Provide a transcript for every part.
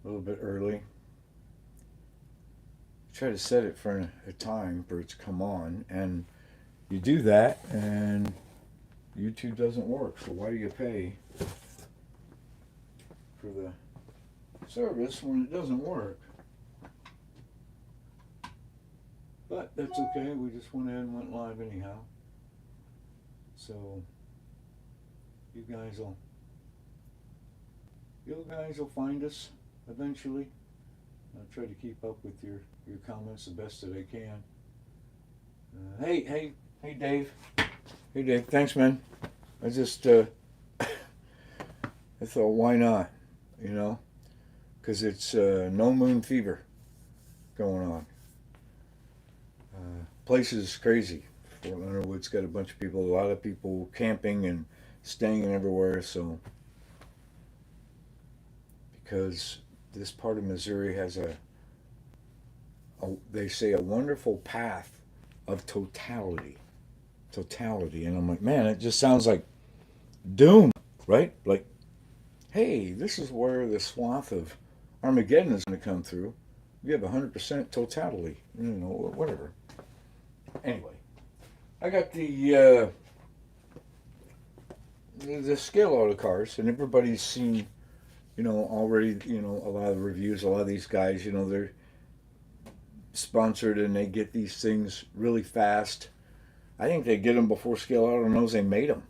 little bit early. Try to set it for a time for it to come on, and you do that, and YouTube doesn't work. So why do you pay for the service when it doesn't work? But that's okay. We just went ahead and went live anyhow. So you guys will find us eventually. I'll try to keep up with your comments the best that I can. Hey, Dave. Hey, Dave. Thanks, man. I just, I thought, why not? You know, because it's no moon fever going on. Place is crazy. Fort Leonard Wood's got a bunch of people, a lot of people camping and staying everywhere. So, because this part of Missouri has they say a wonderful path of totality, and I'm like, man, it just sounds like doom, right? Like, hey, this is where the swath of Armageddon is going to come through. You have 100% totality, whatever. Anyway, I got the scale auto cars, and everybody's seen, already, a lot of reviews. A lot of these guys, they're sponsored and they get these things really fast. I think they get them before Scale Auto knows they made them,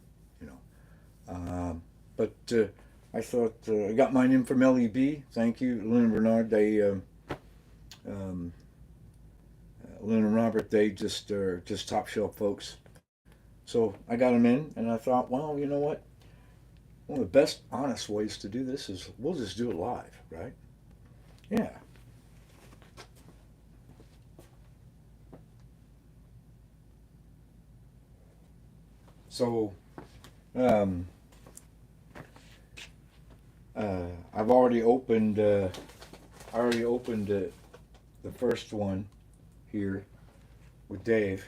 but I thought I got mine in from LEB. Thank you, Lynn and Bernard. Lynn and Robert, they just are just top shelf folks. So I got them in, and I thought, well, you know what? One of the best, honest ways to do this is we'll just do it live, right? Yeah. So, I've already opened. The first one here with Dave,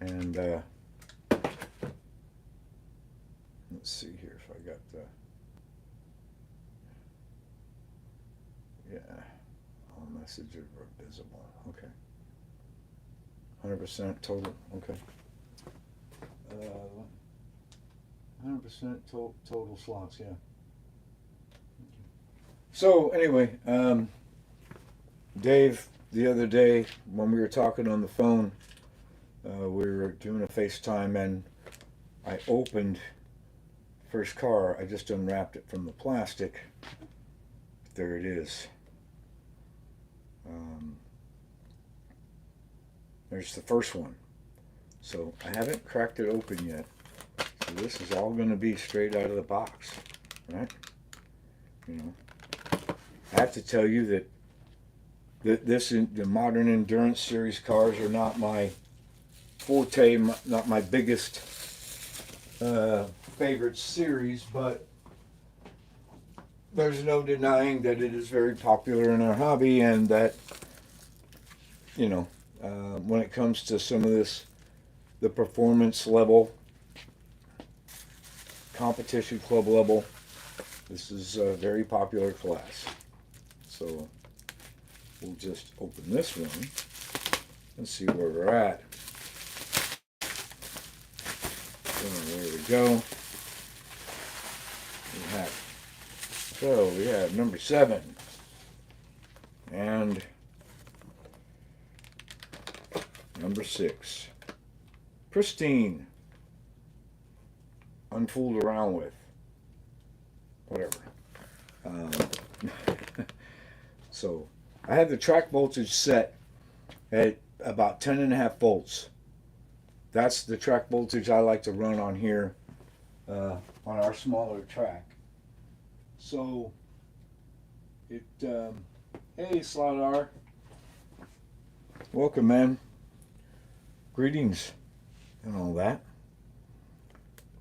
and let's see here if I got the all messages are visible. Okay, 100% total. Okay, 100% total slots. Yeah. So anyway, Dave, the other day when we were talking on the phone, we were doing a FaceTime, and I opened first car. I just unwrapped it from the plastic. There it is. There's the first one. So I haven't cracked it open yet. So this is all going to be straight out of the box, right? I have to tell you that the modern endurance series cars are not my forte, not my biggest favorite series, but there's no denying that it is very popular in our hobby, and that when it comes to some of this, the performance level, competition club level, this is a very popular class. So we'll just open this one and see where we're at. So there we go. We have number 7. And number 6. Pristine. Unfooled around with. Whatever. So I have the track voltage set at about 10.5 volts. That's the track voltage I like to run on here on our smaller track. So hey Slot R, welcome, man. Greetings and all that.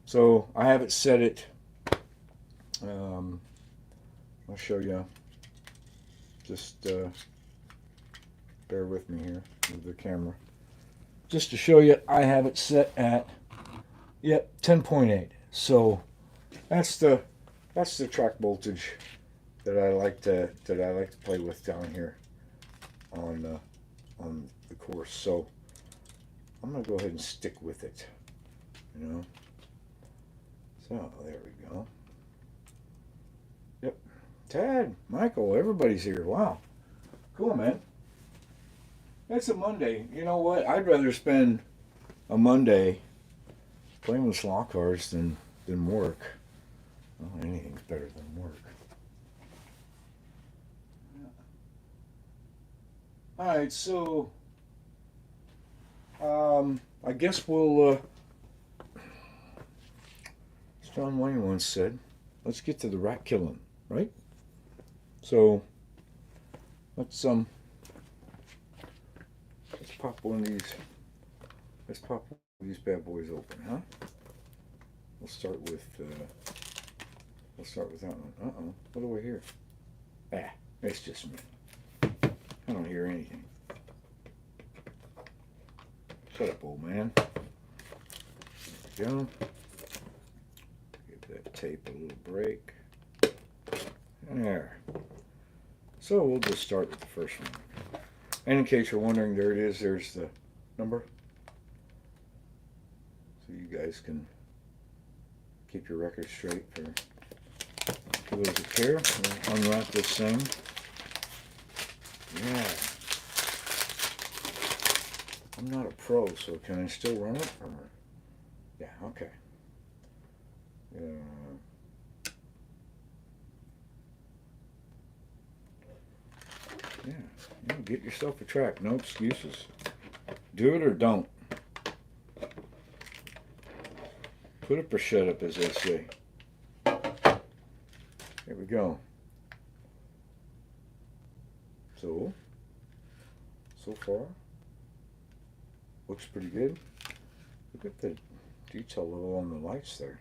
So I have it set at I'll show you. Just bear with me here with the camera. Just to show you, I have it set at 10.8. So that's the track voltage that I like to play with down here on the course. So I'm gonna go ahead and stick with it. You know. So there we go. Yep. Tad, Michael, everybody's here. Wow. Cool, man. It's a Monday. You know what? I'd rather spend a Monday playing with slot cards than work. Well, anything's better than work. All right, so I guess we'll, as John Wayne once said, let's get to the rat killing, right? So let's pop one of these. Let's pop one of these bad boys open, huh? We'll start with that one. What do I hear? Ah, it's just me. I don't hear anything. Shut up, old man. There we go. Give that tape a little break. There. So we'll just start with the first one. And in case you're wondering, there it is. There's the number. So you guys can keep your record straight for those that care. We'll unwrap this thing. Yeah. I'm not a pro, so can I still run it? Or... Yeah, okay. Yeah, get yourself a track. No excuses. Do it or don't. Put up or shut up, as they say. Here we go. So far, looks pretty good. Look at the detail level on the lights there.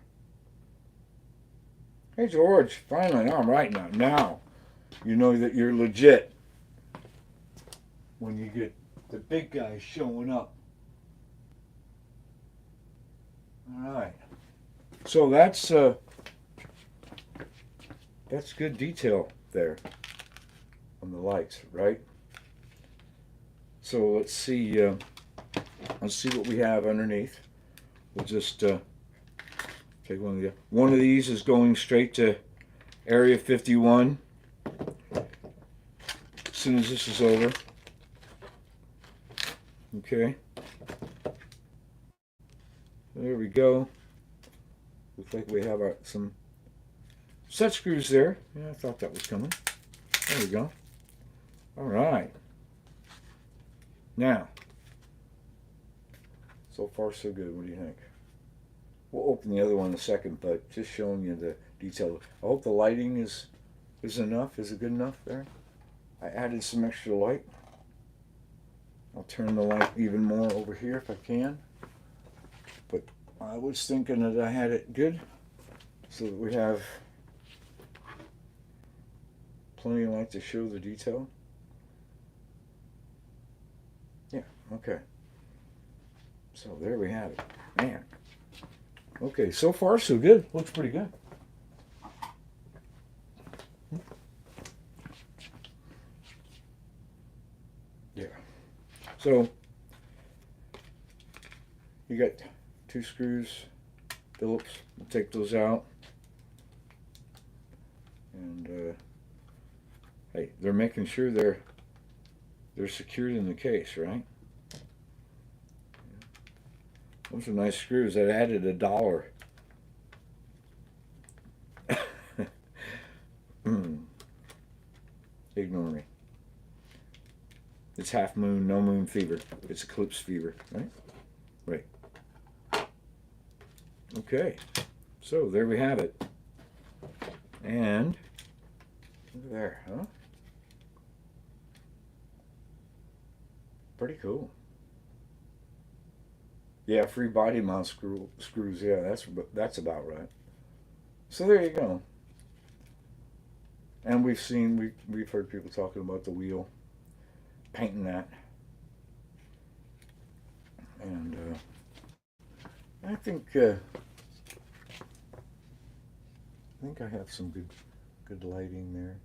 Hey George, finally, I'm right now. Now, you know that you're legit when you get the big guys showing up. All right. So that's good detail there on the lights, right? So let's see what we have underneath. We'll just take one of these is going straight to Area 51 as soon as this is over. Okay. There we go. Looks like we have some set screws there. Yeah, I thought that was coming. There we go. All right. Now, so far so good. What do you think? We'll open the other one in a second, but just showing you the detail. I hope the lighting is enough. Is it good enough there? I added some extra light. I'll turn the light even more over here if I can. But I was thinking that I had it good so that we have plenty of light to show the detail. Yeah, okay. So there we have it. Man. Okay, so far so good. Looks pretty good. Yeah. So you got 2 screws, Phillips. We'll take those out. And hey, they're making sure they're secured in the case, right? Those are nice screws. That added $1. Ignore me. It's half moon, no moon fever. It's eclipse fever, right? Right. Okay. So there we have it. And look there, huh? Pretty cool. Yeah, free body mount screws. Yeah, that's about right. So there you go. And we've heard people talking about the wheel, painting that, and I think I have some good lighting there.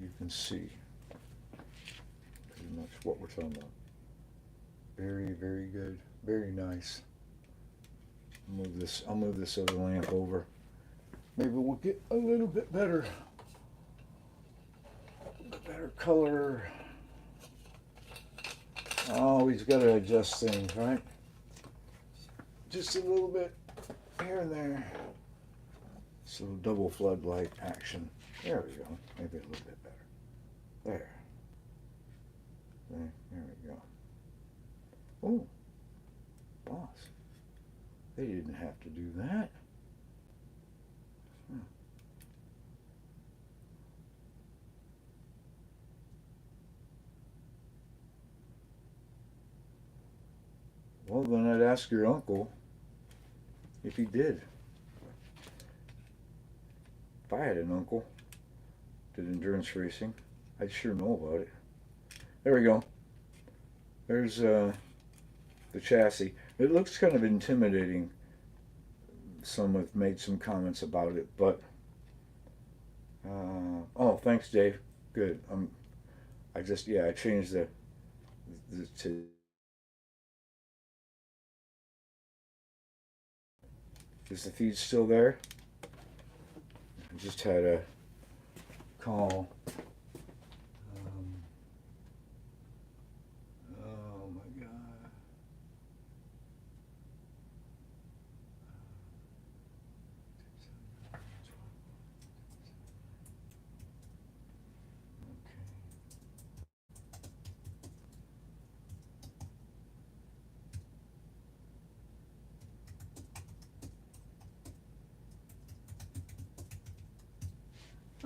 you can see pretty much what we're talking about. Very, very good. Very nice. I'll move this other lamp over. Maybe we'll get a little bit better color. Always got to adjust things, right? Just a little bit here and there. So double floodlight action. There we go. Maybe a little bit better. There. There we go. Oh, boss. They didn't have to do that. Well, then I'd ask your uncle if he did. If I had an uncle did endurance racing, I'd sure know about it. There we go. There's the chassis. It looks kind of intimidating. Some have made some comments about it, but oh, thanks, Dave. Good. I changed the to. Is the feed still there? I just had a call. Oh my God.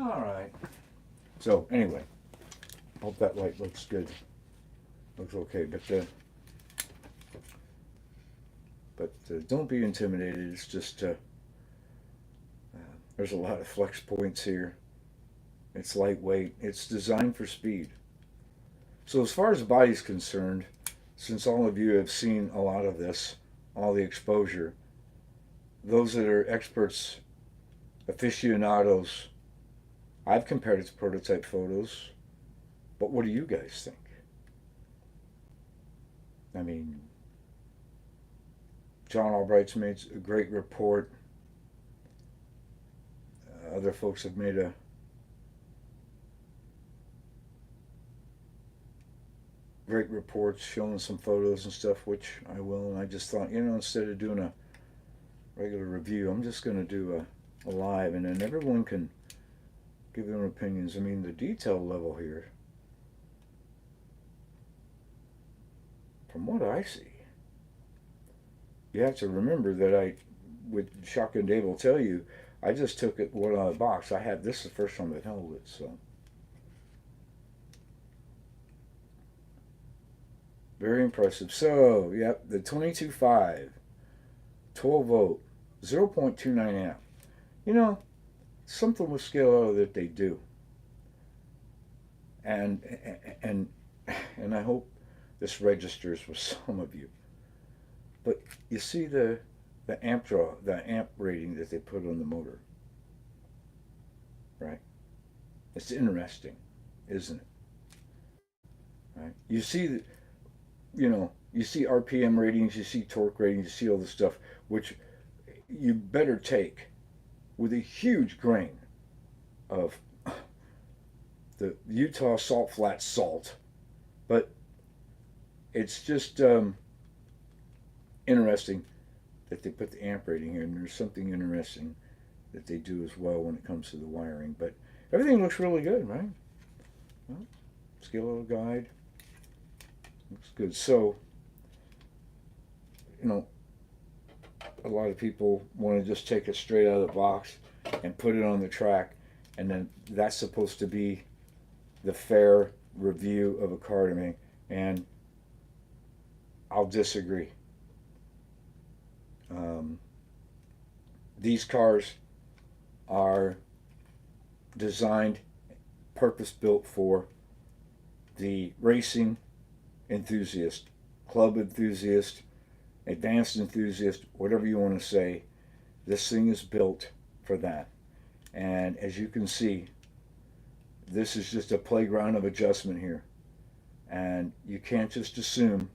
All right. So anyway, hope that light looks good. Looks okay, but don't be intimidated. It's just there's a lot of flex points here. It's lightweight. It's designed for speed. So as far as the body's concerned, since all of you have seen a lot of this, all the exposure, those that are experts, aficionados, I've compared it to prototype photos, but what do you guys think? I mean, John Albright's made a great report. Other folks have made a great reports showing some photos and stuff, which I will. And I just thought, instead of doing a regular review, I'm just going to do a live, and then everyone can give their own opinions. I mean, the detail level here, from what I see, you have to remember that with Shotgun Dave will tell you, I just took it one out of the box. I had this the first time I held it, so. Very impressive. So, yep, the 22.5, 12 volt, 0.29 amp. Something with scale auto that they do. And I hope this registers with some of you. But you see the amp rating that they put on the motor, right? It's interesting, isn't it? Right? You see you see RPM ratings, you see torque ratings, you see all this stuff, which you better take with a huge grain of the Utah salt flat salt. But it's just interesting that they put the amp rating here, and there's something interesting that they do as well when it comes to the wiring. But everything looks really good, right? Well, scale auto guide looks good. So, a lot of people want to just take it straight out of the box and put it on the track, and then that's supposed to be the fair review of a car to me, and I'll disagree. These cars are designed, purpose-built for the racing enthusiast, club enthusiast, advanced enthusiast, whatever you want to say. This thing is built for that. And as you can see, This is just a playground of adjustment here. And you can't just assume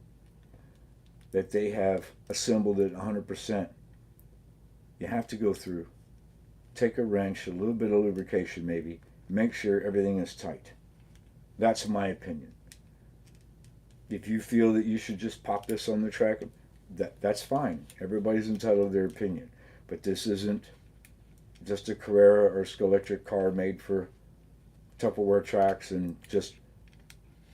that they have assembled it 100%. You have to go through, take a wrench, a little bit of lubrication maybe, make sure everything is tight. That's my opinion. If you feel that you should just pop this on the track, that's fine. Everybody's entitled to their opinion. But this isn't just a Carrera or Scalextric car made for Tupperware tracks and just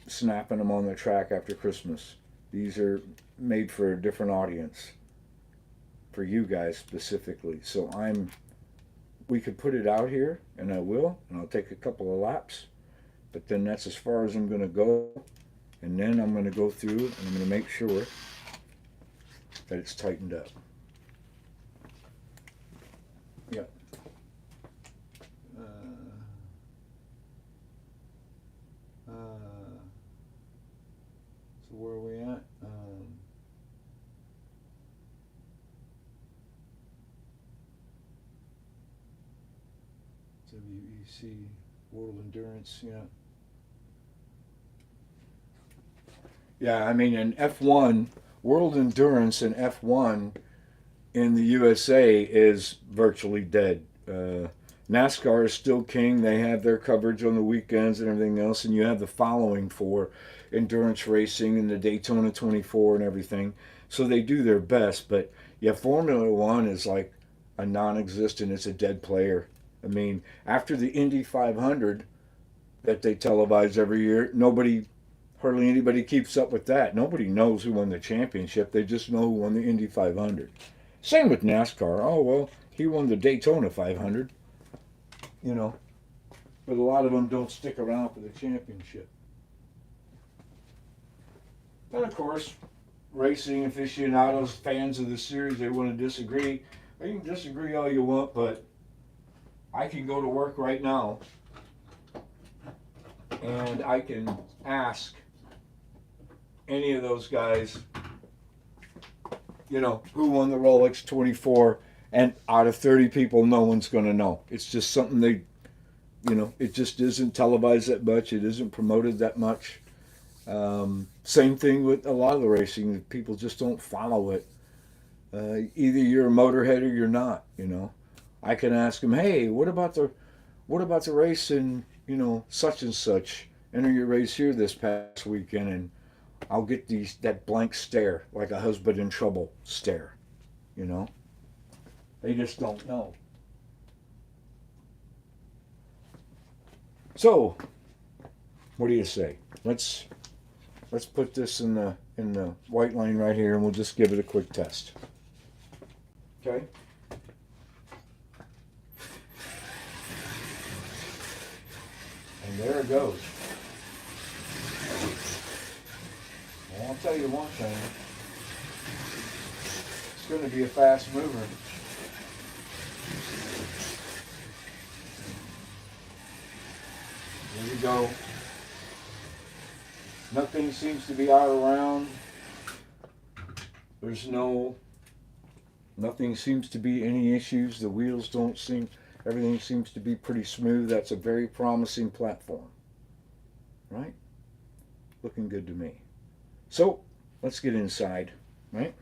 snapping them on the track after Christmas. These are made for a different audience, for you guys specifically. So we could put it out here, and I will, and I'll take a couple of laps, but then that's as far as I'm going to go, and then I'm going to go through and I'm going to make sure that it's tightened up. Yep. So where are we at? WEC World Endurance, yeah. Yeah, I mean, in F1, World Endurance and F1 in the USA is virtually dead. NASCAR is still king. They have their coverage on the weekends and everything else, and you have the following for endurance racing and the Daytona 24 and everything. So they do their best, but yeah, Formula One is like a non-existent. It's a dead player. I mean, after the Indy 500 that they televise every year, hardly anybody keeps up with that. Nobody knows who won the championship. They just know who won the Indy 500. Same with NASCAR. Oh, well, he won the Daytona 500, you know. But a lot of them don't stick around for the championship. And of course, racing aficionados, fans of the series, they want to disagree. You can disagree all you want, but I can go to work right now and I can ask any of those guys, who won the Rolex 24, and out of 30 people, no one's going to know. It's just something it just isn't televised that much. It isn't promoted that much. Same thing with a lot of the racing. People just don't follow it. Either you're a motorhead or you're not, I can ask them, hey, what about the race in, such and such? Enter your race here this past weekend, and I'll get that blank stare, like a husband in trouble stare, They just don't know. So, what do you say? Let's put this in the white line right here, and we'll just give it a quick test. Okay. And there it goes. Well, I'll tell you one thing. It's going to be a fast mover. There we go. Nothing seems to be out around. Nothing seems to be any issues. The wheels everything seems to be pretty smooth. That's a very promising platform. Right? Looking good to me. So, let's get inside, right?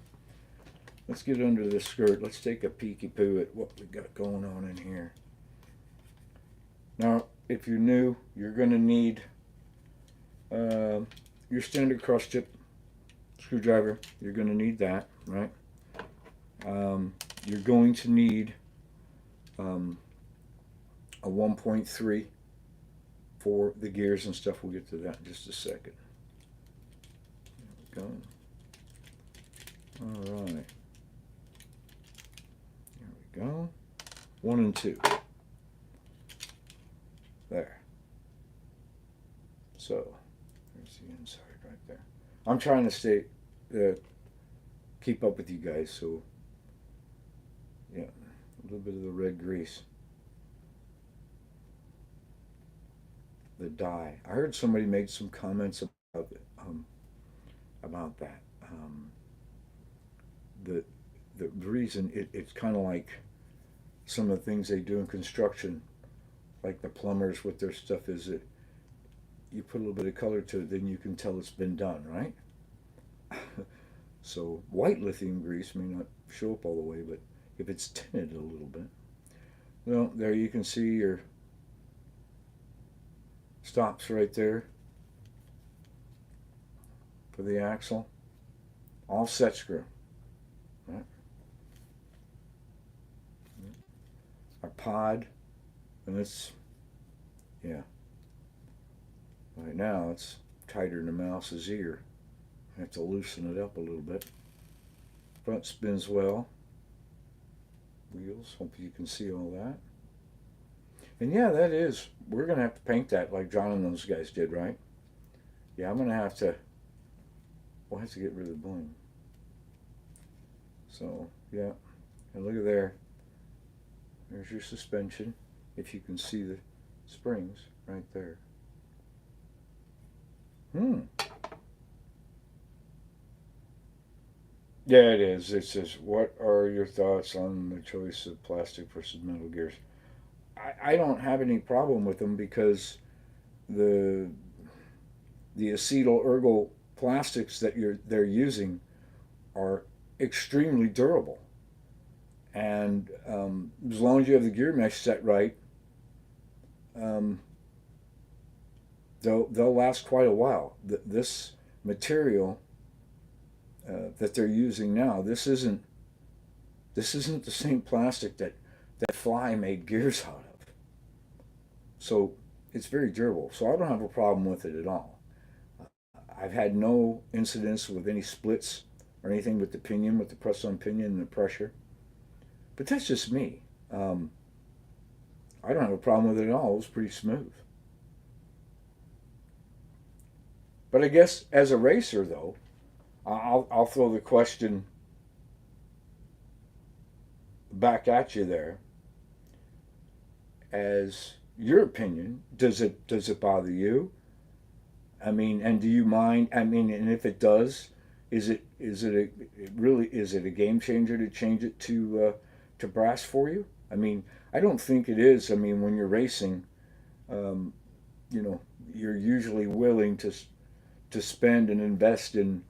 Let's get under the skirt. Let's take a peeky poo at what we got going on in here. Now, if you're new, you're going to need your standard cross tip screwdriver. You're going to need that, right? You're going to need a 1.3 for the gears and stuff. We'll get to that in just a second. There we go. All right. There we go. 1 and 2. There. So, there's the inside right there. I'm trying to keep up with you guys, so yeah, a little bit of the red grease. The dye. I heard somebody made some comments about it, about that. The reason it's kind of like some of the things they do in construction. like the plumbers with their stuff is that you put a little bit of color to it, then you can tell it's been done, right? So white lithium grease may not show up all the way, but if it's tinted a little bit, well, there you can see your stops right there for the axle. All set screw. Right? Our pod, and it's, yeah, right now it's tighter than a mouse's ear. I have to loosen it up a little bit. Front spins well. Wheels, hope you can see all that. And yeah, that is, we're going to have to paint that like John and those guys did, right? Yeah, I'm going to have to, we'll have to get rid of the bling. So, yeah, and look at there. There's your suspension, if you can see the springs right there. Yeah, it is. It says, what are your thoughts on the choice of plastic versus metal gears? I don't have any problem with them because the the acetyl ergyl plastics that they're using are extremely durable, and as long as you have the gear mesh set right, um, they'll last quite a while. This material that they're using now, this isn't the same plastic that Fly made gears out of. So it's very durable. So I don't have a problem with it at all. I've had no incidents with any splits or anything with the pinion, with the press-on pinion and the pressure. But that's just me. I don't have a problem with it at all. It was pretty smooth. But I guess as a racer, though, I'll throw the question back at you there. As your opinion, does it bother you? I mean, and do you mind? I mean, and if it does, is it a game changer to change it to brass for you? I mean, I don't think it is. I mean, when you're racing, um, you're usually willing to spend and invest in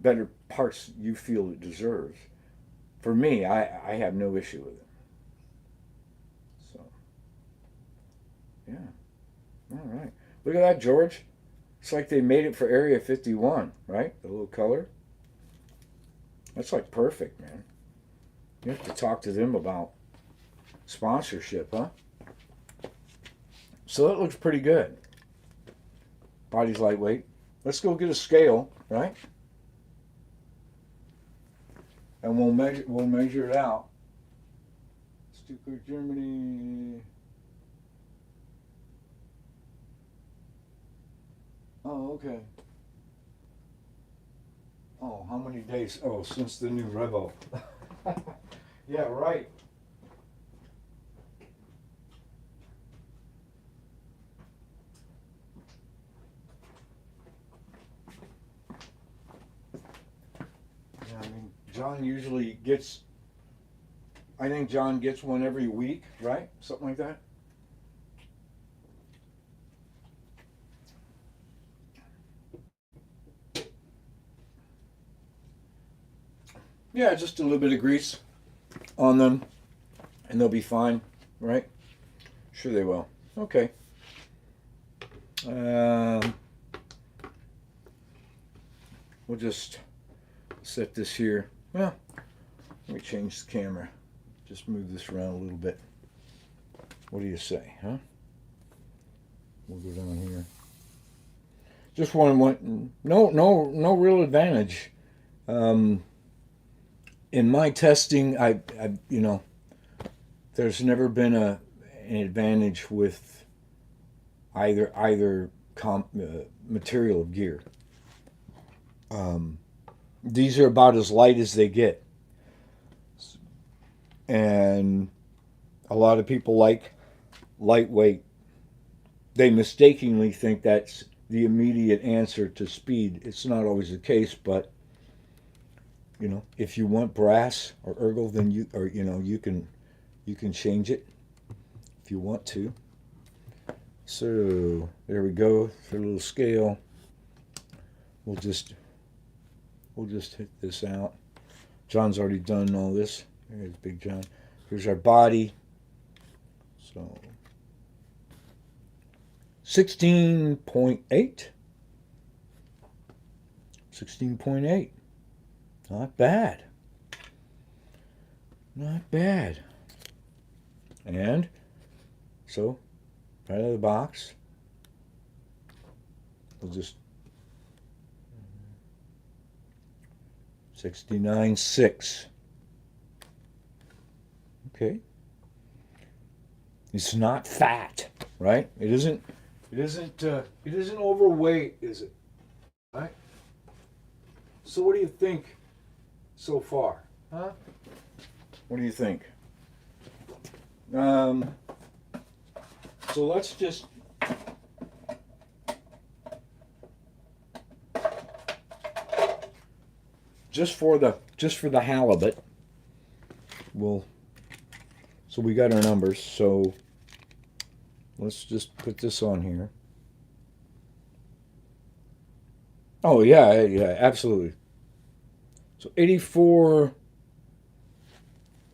better parts you feel it deserves. For me, I have no issue with it. So yeah, all right. Look at that, George. It's like they made it for Area 51, right? The little color. That's like perfect, man. You have to talk to them about sponsorship, huh? So that looks pretty good. Body's lightweight. Let's go get a scale, right? And we'll measure it out. Stuttgart, Germany. Oh, okay. Oh, how many days? Oh, since the new Revo. Yeah, right. Yeah, I mean, John usually gets, I think John gets one every week, right? Something like that. Yeah, just a little bit of grease on them, and they'll be fine, right? Sure they will. Okay. Um, we'll just set this here. Well, let me change the camera. Just move this around a little bit. What do you say, huh? We'll go down here. Just one. No real advantage. Um, in my testing, there's never been an advantage with either material of gear. These are about as light as they get, and a lot of people like lightweight. They mistakenly think that's the immediate answer to speed. It's not always the case, but if you want brass or ergo, then you can change it if you want to. So there we go. For a little scale, we'll just hit this out. John's already done all this. There's Big John. Here's our body. So 16.8. 16.8. Not bad. Not bad. And so, right out of the box, we'll just 69.6. Okay. It's not fat, right? It isn't. It isn't. It isn't overweight, is it? Right. So, what do you think so far? Huh? What do you think? So let's just for the halibut, so we got our numbers. So let's just put this on here. Oh yeah, absolutely. So 84.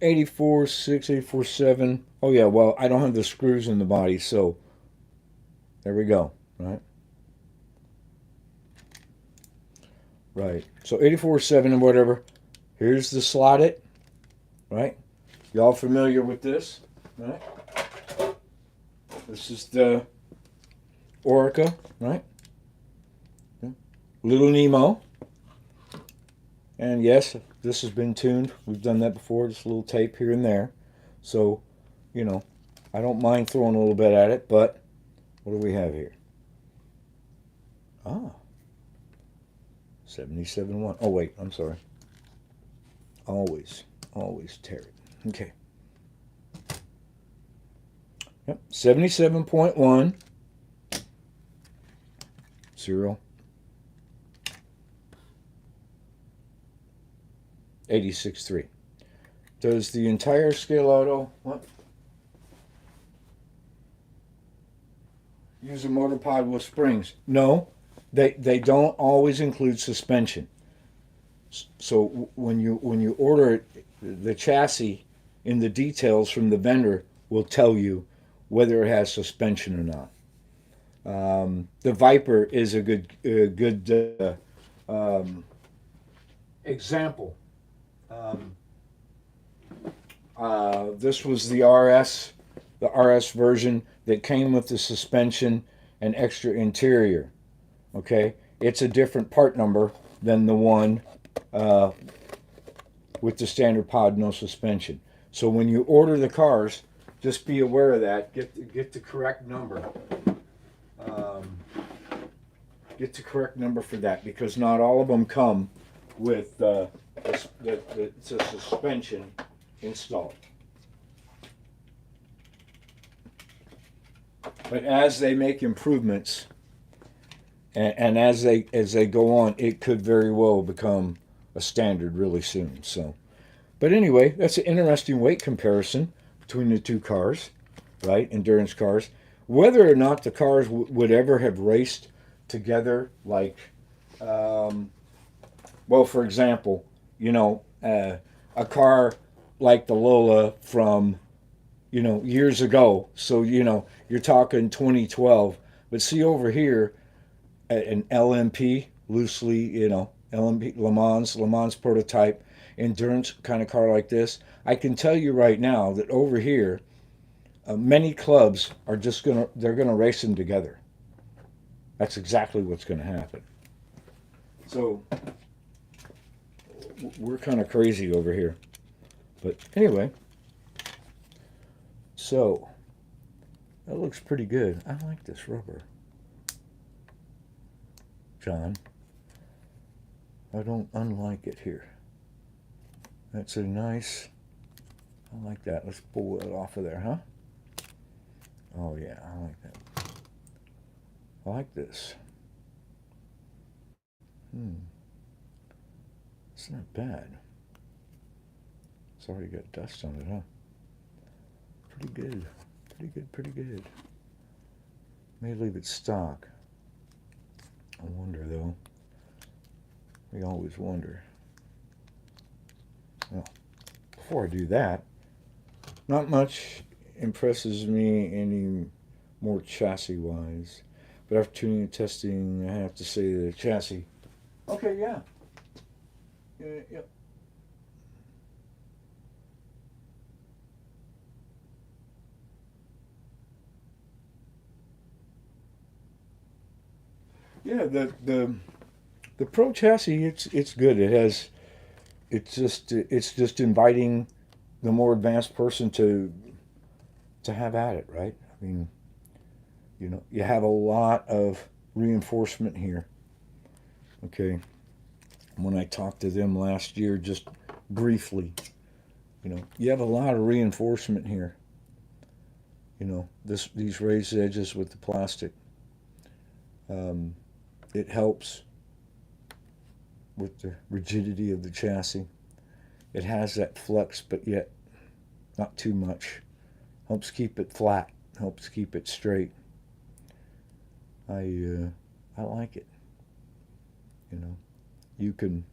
84.6, 84.7. Oh, yeah, well, I don't have the screws in the body, so there we go, right? Right. So 84.7 and whatever. Here's the slotted, right? Y'all familiar with this, right? This is the Orica, right? Little Nemo. And yes, this has been tuned. We've done that before, just a little tape here and there. So, you know, I don't mind throwing a little bit at it, but what do we have here? 77.1. Oh, wait, I'm sorry. Always tear it. Okay. Yep, 77.1. 0. 86.3. Does the entire scale auto use a motor pod with springs? No, they don't always include suspension. So when you order it, the chassis in the details from the vendor will tell you whether it has suspension or not. The Viper is a good example. This was the RS version that came with the suspension and extra interior. Okay, it's a different part number than the one with the standard pod, no suspension. So when you order the cars, just be aware of that. Get the correct number. Get the correct number for that, because not all of them come with the suspension installed. But as they make improvements, and as they go on, it could very well become a standard really soon. So, but anyway, that's an interesting weight comparison between the two cars, right? Endurance cars. Whether or not the cars would ever have raced together, like, well, for example, a car like the Lola from, years ago. So, you're talking 2012. But see over here, an LMP, loosely, LMP, Le Mans prototype, endurance kind of car like this. I can tell you right now that over here, many clubs are they're gonna race them together. That's exactly what's gonna happen. So we're kind of crazy over here. But anyway, so that looks pretty good. I like this rubber. John, I don't unlike it here. That's a nice, I like that. Let's pull it off of there, huh? Oh yeah, I like that. I like this. It's not bad. It's already got dust on it, huh? Pretty good. Pretty good, pretty good. May leave it stock. I wonder though. We always wonder. Well, before I do that, not much impresses me any more chassis wise. But after tuning and testing, I have to say the chassis. Okay, yeah. Yeah. Yeah, the Pro chassis, it's good. It's just inviting the more advanced person to have at it, right? I mean, you have a lot of reinforcement here. Okay, when I talked to them last year, just briefly, you have a lot of reinforcement here. These raised edges with the plastic. Um, it helps with the rigidity of the chassis. It has that flex, but yet not too much. Helps keep it flat. Helps keep it straight. I like it. You know, you can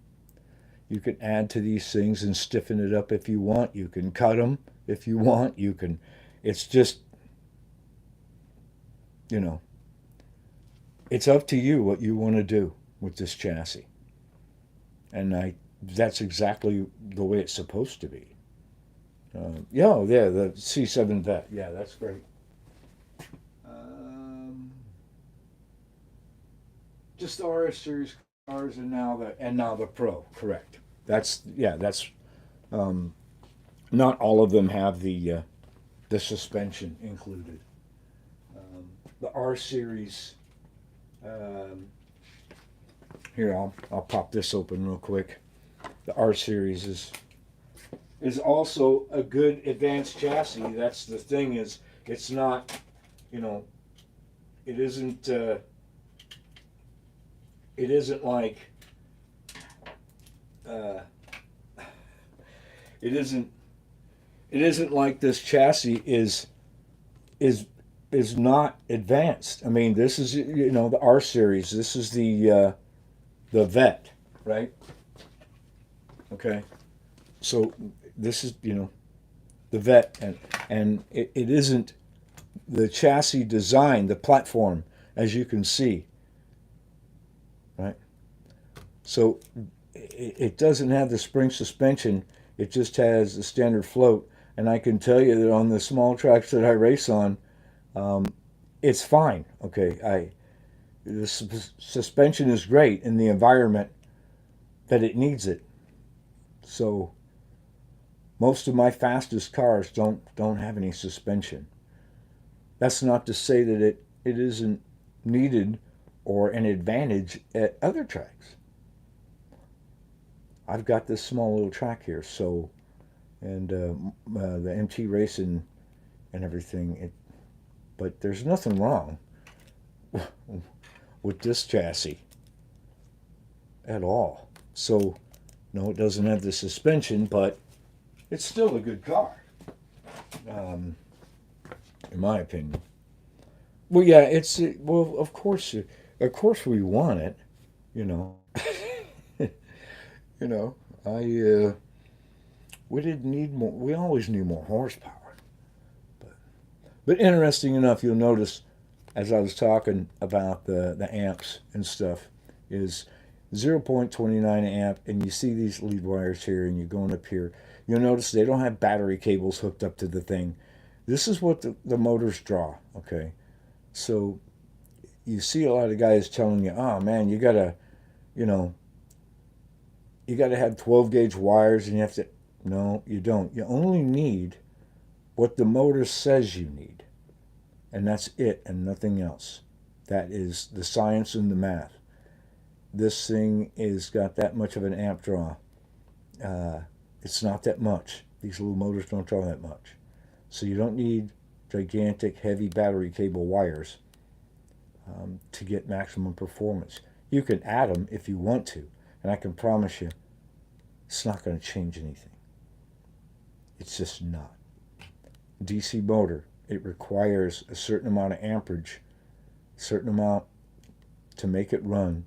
you can add to these things and stiffen it up if you want. You can cut them if you want. You can. It's just you know. It's up to you what you want to do with this chassis, and that's exactly the way it's supposed to be. Yeah, oh, yeah, the C7 Vet. Yeah, that's great. Um, just the RS series cars, and now the Pro. Correct. That's um, not all of them have the suspension included. The R series. Um, Here, I'll pop this open real quick. The R series is also a good advanced chassis. That's the thing, is it's not, you know, it isn't it isn't like uh, it isn't it isn't like this chassis is is not advanced. I mean, this is, the R series. This is the Vet, right? Okay, so this is, the Vet, and it isn't the chassis design, the platform, as you can see, right? So it doesn't have the spring suspension. It just has the standard float. And I can tell you that on the small tracks that I race on, um, it's fine. Okay, the suspension is great in the environment that it needs it. So most of my fastest cars don't have any suspension. That's not to say that it isn't needed or an advantage at other tracks. I've got this small little track here, so, and the MT racing and everything. But there's nothing wrong with this chassis at all. So, no, it doesn't have the suspension, but it's still a good car, um, in my opinion. Well, yeah, well, of course, we want it. You know, you know. I We didn't need more. We always need more horsepower. But interesting enough, you'll notice as I was talking about the amps and stuff, is 0.29 amp, and you see these lead wires here, and you're going up here. You'll notice they don't have battery cables hooked up to the thing. This is what the motors draw. Okay, so you see a lot of guys telling you, "Oh man, you know, you gotta have 12 gauge wires, and you have to." No, you don't. You only need what the motor says you need, and that's it, and nothing else. That is the science and the math. This thing is got that much of an amp draw. Uh, it's not that much. These little motors don't draw that much, so you don't need gigantic, heavy battery cable wires to get maximum performance. You can add them if you want to, and I can promise you, it's not going to change anything. It's just not. DC motor, it requires a certain amount of amperage certain amount to make it run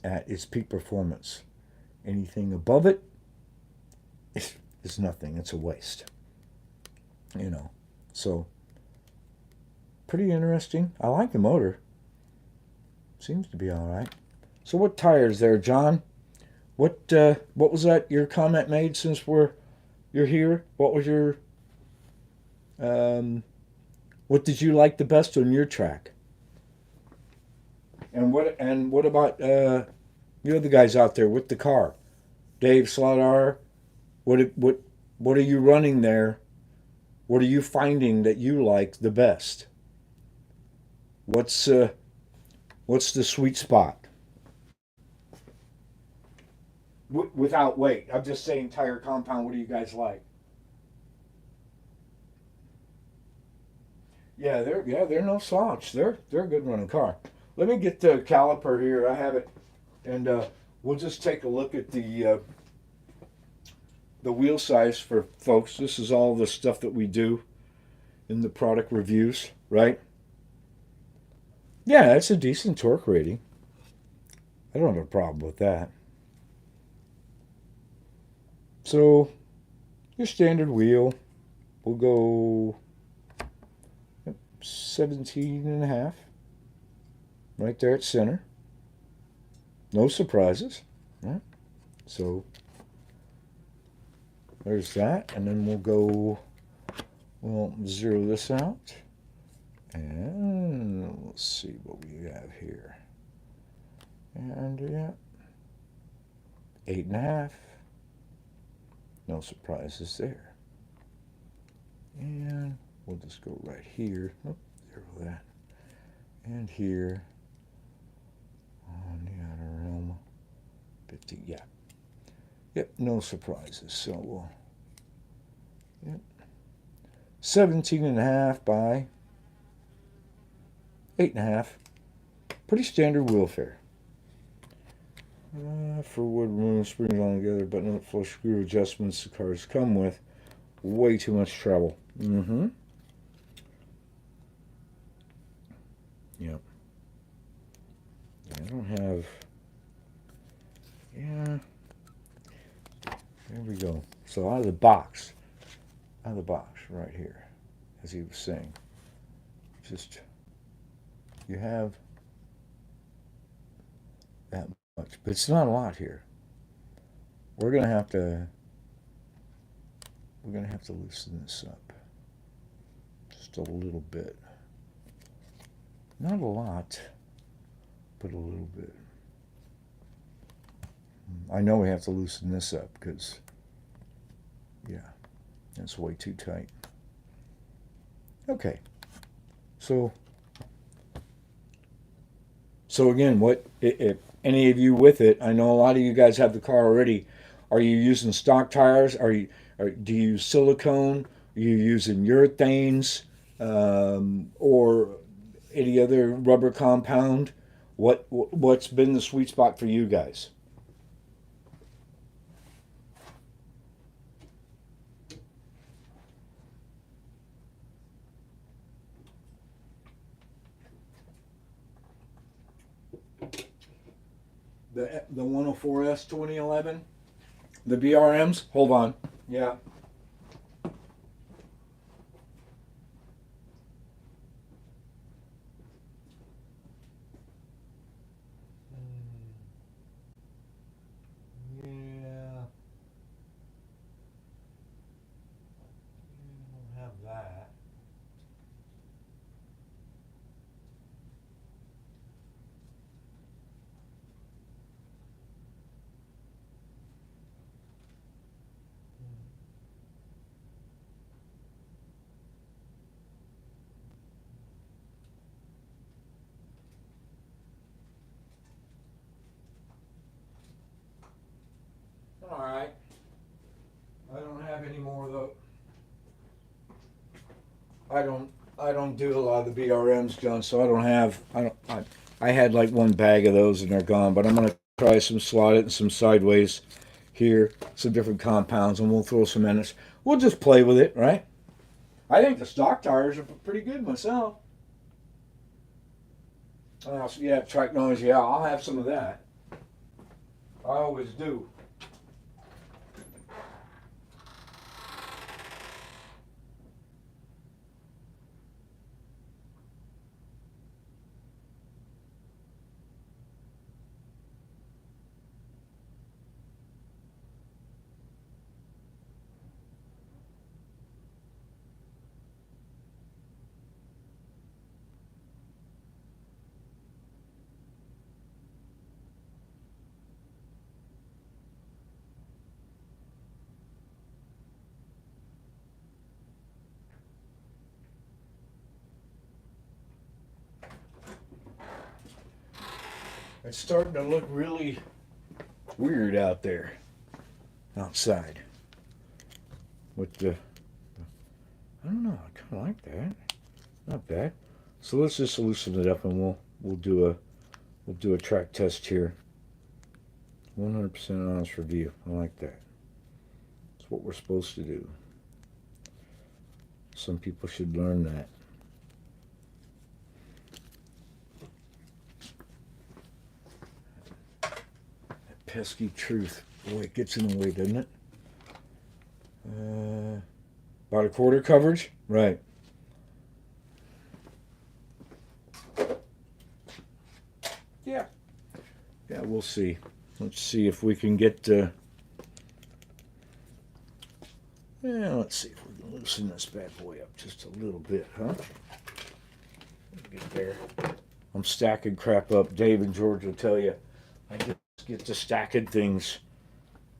at its peak performance. Anything above it is nothing. It's a waste. You know. So pretty interesting. I like the motor. Seems to be all right. So what tires there, John? What was that your comment made since you're here? What was your what did you like the best on your track? And what about the other guys out there with the car? Dave Sladar, what are you running there? What are you finding that you like the best? What's what's the sweet spot? Without weight, I'm just saying tire compound. What do you guys like? Yeah, they're no slouch. They're a good running car. Let me get the caliper here. I have it, and we'll just take a look at the wheel size for folks. This is all the stuff that we do in the product reviews, right? Yeah, it's a decent torque rating. I don't have a problem with that. So your standard wheel, we'll go 17 and a half, right there at center. No surprises. Right? So there's that, and then we'll zero this out, and let's see what we have here. And yeah, 8.5. No surprises there. And we'll just go right here. Oh, zero that. And here on the outer realm. 50, yeah. Yep, no surprises. So we'll, yep. 17 and a half by 8.5. Pretty standard wheel fare. For wood room springs on together, but not flush screw adjustments the cars come with. Way too much trouble. Mm-hmm. Yep. I don't have. Yeah. There we go. So out of the box, right here, as he was saying, just you have that much, but it's not a lot here. We're gonna have to loosen this up just a little bit. Not a lot, but a little bit. I know we have to loosen this up because, yeah, that's way too tight. Okay, so again, what if any of you with it? I know a lot of you guys have the car already. Are you using stock tires? Do you use silicone? Are you using urethanes or any other rubber compound? What's been the sweet spot for you guys? The 104S 2011, the BRMs. Hold on. Yeah. Yeah. We don't have that. All right. I don't have any more of those. I don't do a lot of the BRMs, John. So I had like one bag of those and they're gone. But I'm gonna try some slotted and some sideways here, some different compounds, and we'll throw some in it. We'll just play with it, right? I think the stock tires are pretty good myself. Yeah, track noise. Yeah, I'll have some of that. I always do. It's starting to look really weird out there, outside. With the, I don't know. I kind of like that. Not bad. So let's just loosen it up, and we'll do a track test here. 100% honest review. I like that. That's what we're supposed to do. Some people should learn that. That pesky truth. Boy, it gets in the way, doesn't it? About a quarter coverage? Right. Yeah. Yeah, we'll see. Let's see if we can get. Let's see if we can loosen this bad boy up just a little bit, huh? Get there. I'm stacking crap up. Dave and George will tell you. I just get to stacking things,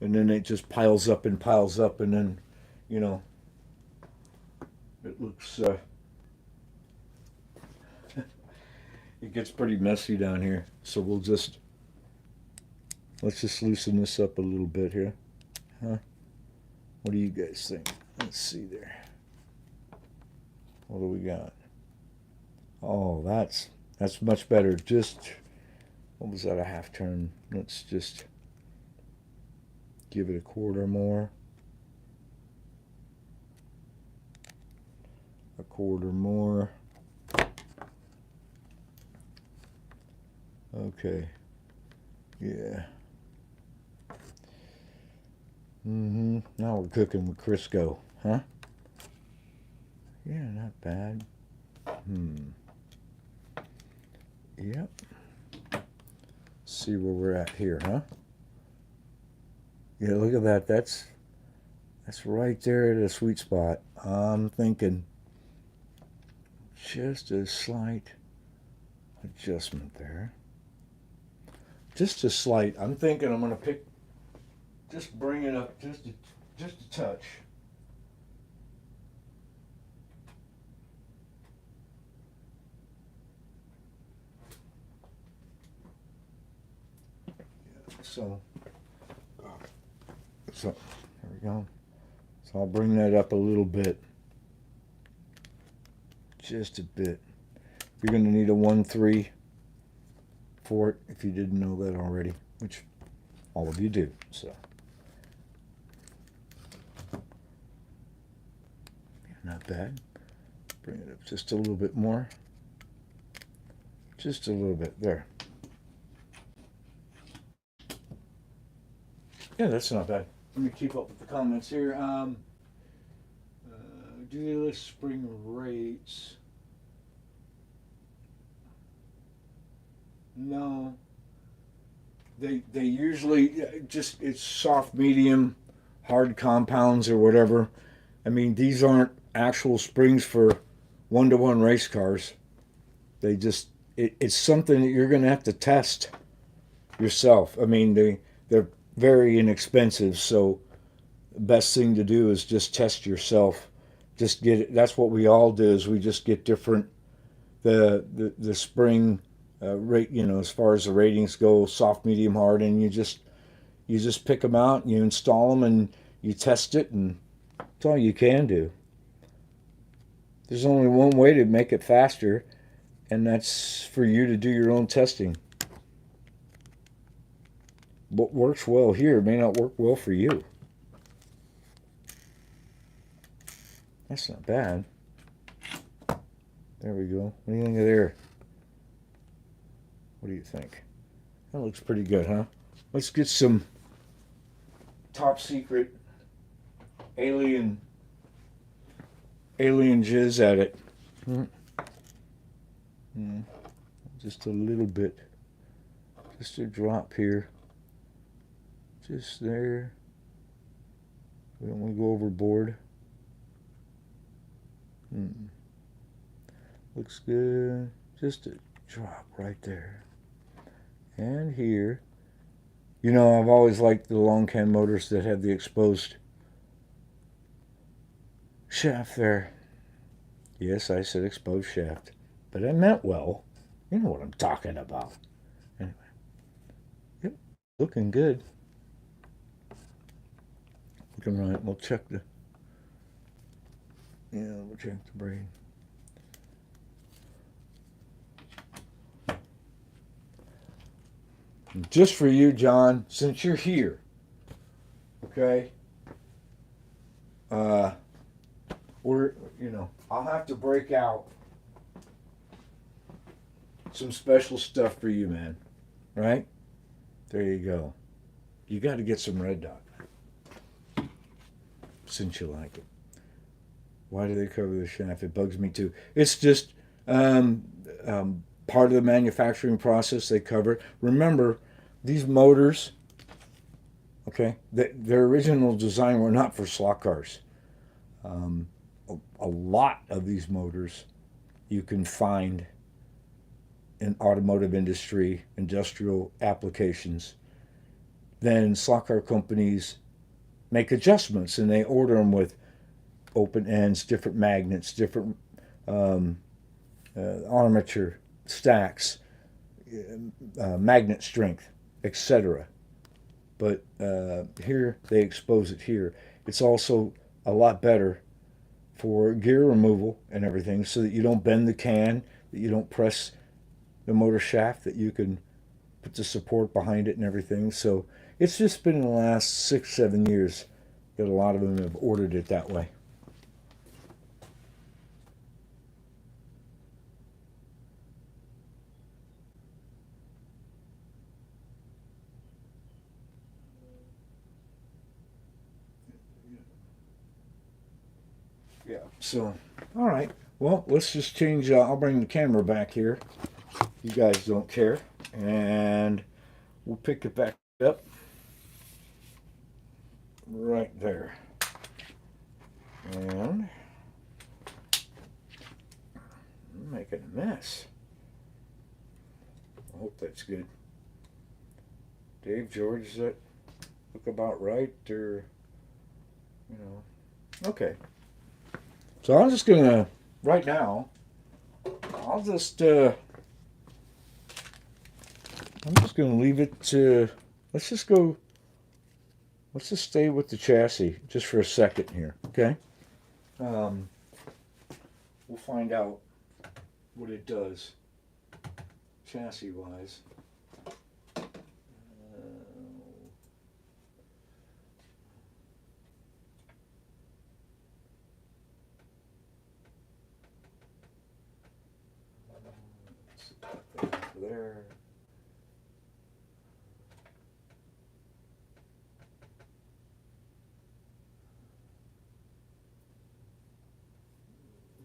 and then it just piles up, and then, you know, it looks. It gets pretty messy down here. So let's just loosen this up a little bit here, huh? What do you guys think? Let's see there. What do we got? Oh, that's much better. Just, what was that, a half turn? Let's just give it a quarter more. A quarter more. Okay. Yeah. Now we're cooking with Crisco, huh? Yeah, not bad. Yep. See where we're at here, huh? Yeah, look at that. That's right there at a sweet spot. I'm thinking just a slight adjustment there. Just a slight. I'm thinking I'm gonna just bring it up just a touch. So there we go. So I'll bring that up a little bit. Just a bit. You're going to need a 1-3 for it if you didn't know that already, which all of you do. So not bad. Bring it up just a little bit more. Just a little bit. There. Yeah, that's not bad. Let me keep up with the comments here. Do they list spring rates? No. They usually just, it's soft, medium, hard compounds or whatever. I mean, these aren't actual springs for one-to-one race cars. They just, it's something that you're going to have to test yourself. I mean, they're very inexpensive, so the best thing to do is just test yourself. Just get it. That's what we all do. Is we just get different the spring rate. You know, as far as the ratings go, soft, medium, hard, and you just pick them out and you install them and you test it, and that's all you can do. There's only one way to make it faster, and that's for you to do your own testing. What works well here may not work well for you. That's not bad. There we go. What do you think of there? What do you think? That looks pretty good, huh? Let's get some top secret alien jizz at it. Just a little bit. Just a drop here. Just there. We don't want to go overboard. Looks good. Just a drop right there. And here. You know, I've always liked the long can motors that have the exposed shaft there. Yes, I said exposed shaft. But I meant well. You know what I'm talking about. Anyway. Yep. Looking good. Looking right. We'll check the... Yeah, we'll check the braid. Just for you, John, since you're here, okay? I'll have to break out some special stuff for you, man. Right? There you go. You got to get some Red Dot, since you like it. Why do they cover the shaft? It bugs me too. It's just part of the manufacturing process. They cover it. Remember, these motors, okay, their original design were not for slot cars. A lot of these motors you can find in automotive industry, industrial applications. Then slot car companies make adjustments and they order them with open ends, different magnets, different armature stacks, magnet strength, etc. But here they expose it here. It's also a lot better for gear removal and everything, so that you don't bend the can, that you don't press the motor shaft, that you can put the support behind it and everything. So it's just been in the last 6-7 years that a lot of them have ordered it that way. Yeah, so, all right. Well, let's just change. I'll bring the camera back here. You guys don't care. And we'll pick it back up right there. And I'm making a mess. I hope that's good. Dave, George, does that look about right? Or, okay. So I'm just going to, right now, I'm just going to leave it to, let's just stay with the chassis just for a second here, okay? We'll find out what it does chassis-wise. There.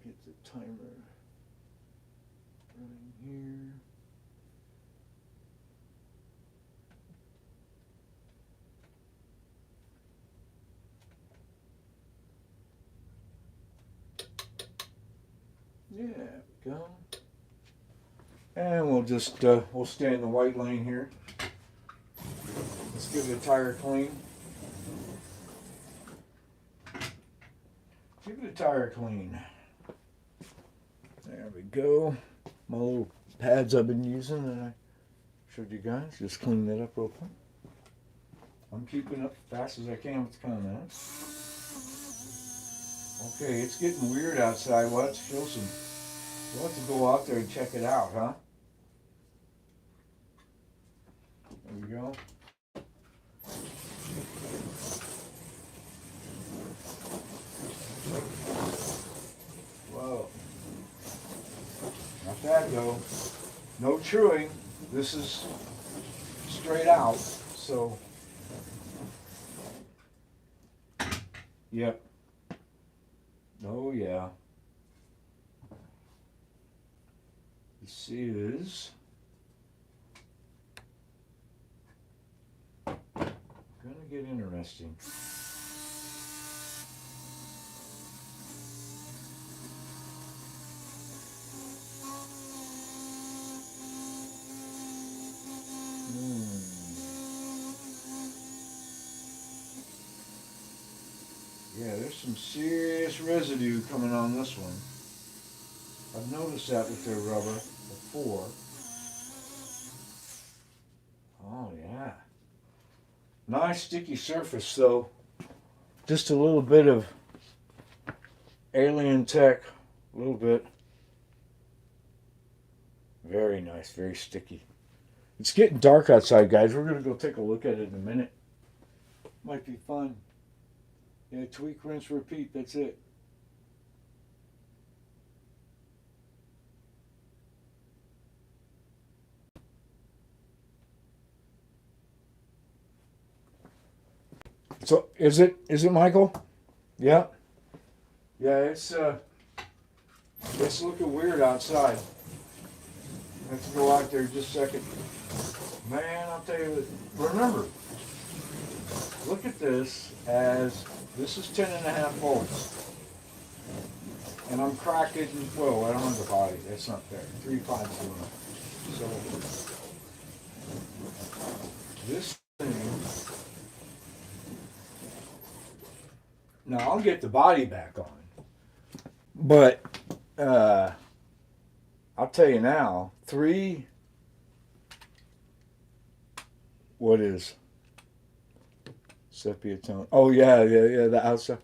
Get the timer running here. Yeah, there we go. And we'll just, we'll stay in the white lane here. Let's give it a tire clean. Give it a tire clean. There we go. My little pads I've been using that I showed you guys. Just clean that up real quick. I'm keeping up as fast as I can with the comments. Okay, it's getting weird outside. We'll have to show some. We'll have to go out there and check it out, huh? There we go. Whoa. Not that though. No chewing. This is straight out, so yep. Oh yeah. This is gonna get interesting. Yeah, there's some serious residue coming on this one. I've noticed that with their rubber before. Oh yeah. Nice sticky surface though. Just a little bit of alien tech, a little bit. Very nice, very sticky. It's getting dark outside, guys. We're gonna go take a look at it in a minute. Might be fun. Yeah, tweak, rinse, repeat. That's it. So is it Michael? Yeah. Yeah, it's looking weird outside. Let's go out there just a second. Man, I'll tell you, remember, look at this as, this is 10.5 volts. And I'm cracking, whoa, I don't have the body, that's not fair. 350. So, this thing, now I'll get the body back on. But, I'll tell you now, what is sepia tone? Oh yeah, the outside.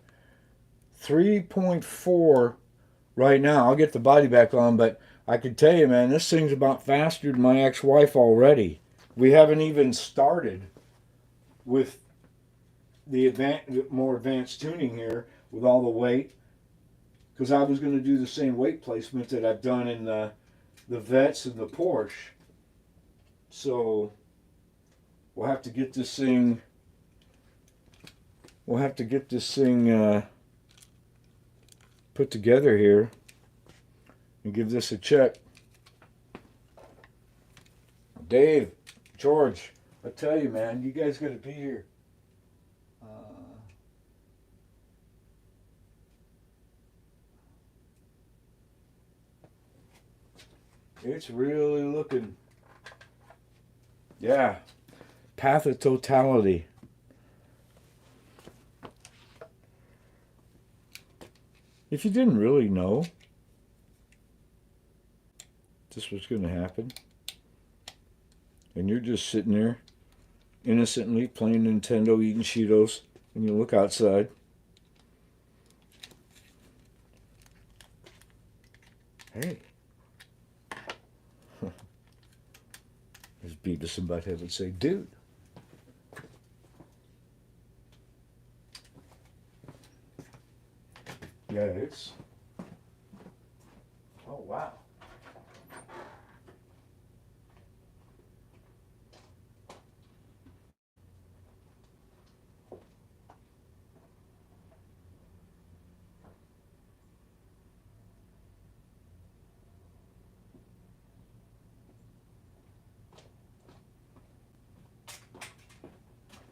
3.4 right now. I'll get the body back on, but I can tell you, man, this thing's about faster than my ex-wife already. We haven't even started with the more advanced tuning here with all the weight, because I was going to do the same weight placement that I've done in the Vets and the Porsche. So we'll have to get this thing. Put together here and give this a check. Dave, George, I tell you, man, you guys got to be here. It's really looking, yeah, path of totality. If you didn't really know this was going to happen, and you're just sitting there innocently playing Nintendo, eating Cheetos, and you look outside, hey, as Beavis and Butthead would say, dude. Yeah, it's, oh wow.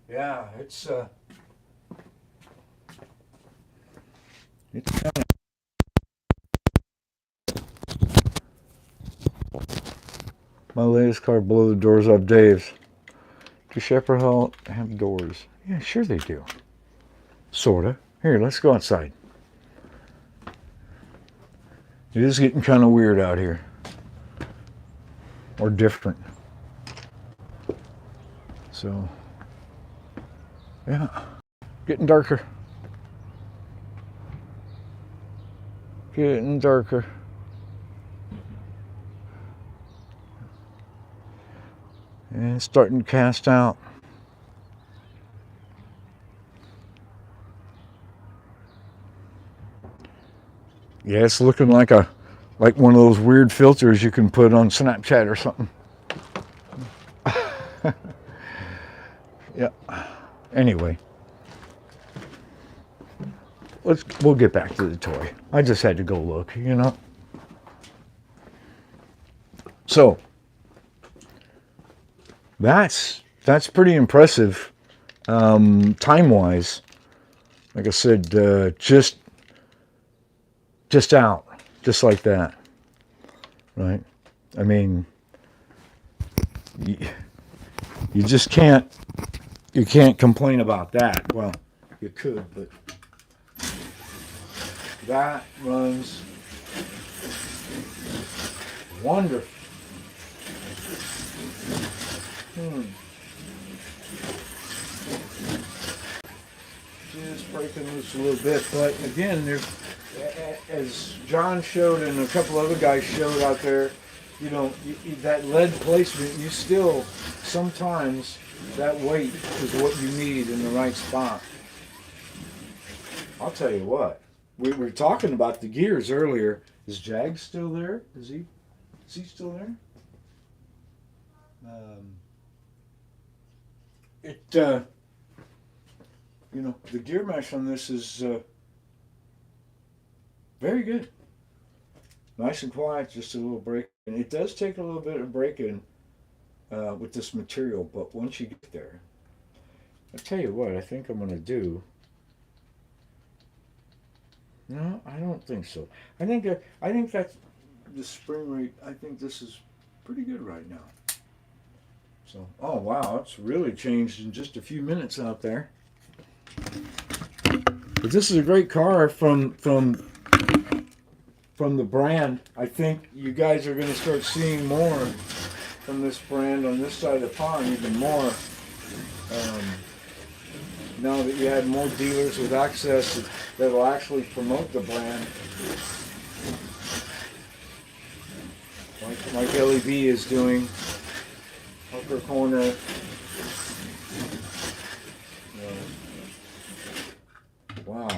Yeah, it's kind of, my latest car blew the doors off Dave's. Do Shepherd Hall have doors? Yeah, sure they do. Sorta. Here, let's go outside. It is getting kind of weird out here. Or different. So, yeah. Getting darker. Getting darker. And it's starting to cast out. Yeah, it's looking like one of those weird filters you can put on Snapchat or something. Yeah. Anyway, we'll get back to the toy. I just had to go look, you know. So that's pretty impressive, time wise. Like I said, just out, just like that, right? I mean, you, you just can't complain about that. Well, you could, but that runs wonderful. Just breaking loose a little bit, but again, there's, as John showed and a couple other guys showed out there, you know, that lead placement, you still, sometimes that weight is what you need in the right spot. I'll tell you what, we were talking about the gears earlier. Is Jag still there? Is he still there? It, you know, the gear mesh on this is very good. Nice and quiet, just a little break. And it does take a little bit of breaking with this material, but once you get there, I'll tell you what, I think I'm going to do. No, I don't think so. I think that's the spring rate. I think this is pretty good right now. So, oh wow, it's really changed in just a few minutes out there. But this is a great car from the brand. I think you guys are going to start seeing more from this brand on this side of the pond, even more. Now that you have more dealers with access that will actually promote the brand, like LEB is doing, Hooker Corner. Wow,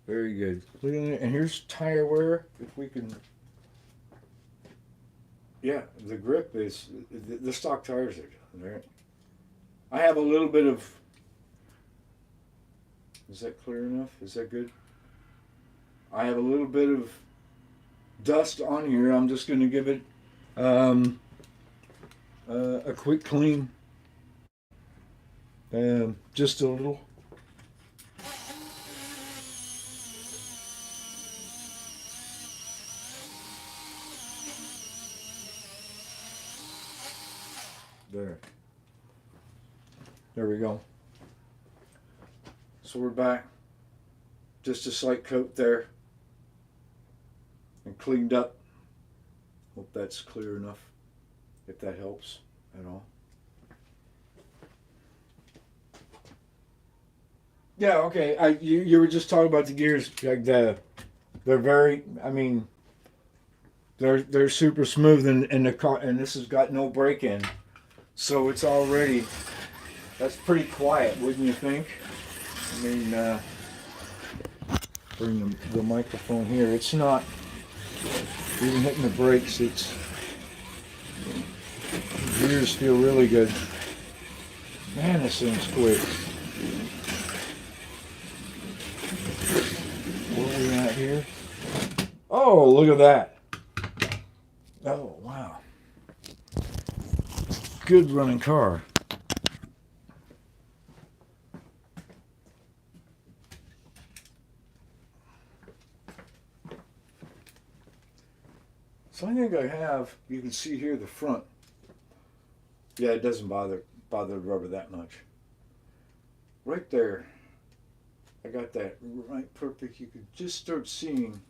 very good. And here's tire wear. If we can, yeah, the grip is the stock tires are done, right? I have a little bit of. Is that clear enough? Is that good? I have a little bit of dust on here. I'm just going to give it a quick clean. Just a little. There we go. So we're back. Just a slight coat there. And cleaned up. Hope that's clear enough. If that helps at all. Yeah, okay. You were just talking about the gears. Like they're very, I mean, they're super smooth in the car, and this has got no break in. So it's already, that's pretty quiet, wouldn't you think? I mean, bring the microphone here. It's not even hitting the brakes. It's, the gears feel really good. Man, this thing's quick. Where are we at here? Oh, look at that. Oh, wow. Good running car. So I think I have, you can see here the front. Yeah, it doesn't bother the rubber that much. Right there, I got that right perfect. You could just start seeing,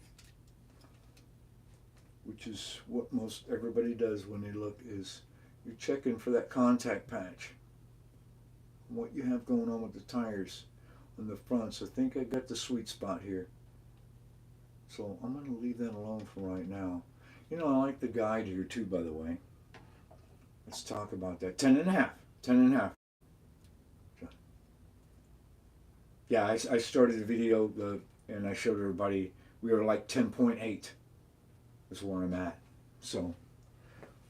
which is what most everybody does when they look, is you're checking for that contact patch. What you have going on with the tires on the front. So I think I got the sweet spot here. So I'm going to leave that alone for right now. You know, I like the guide here too, by the way. Let's talk about that. 10 and a half. 10 and a half. Yeah, I started the video and I showed everybody we were like 10.8 is where I'm at. So,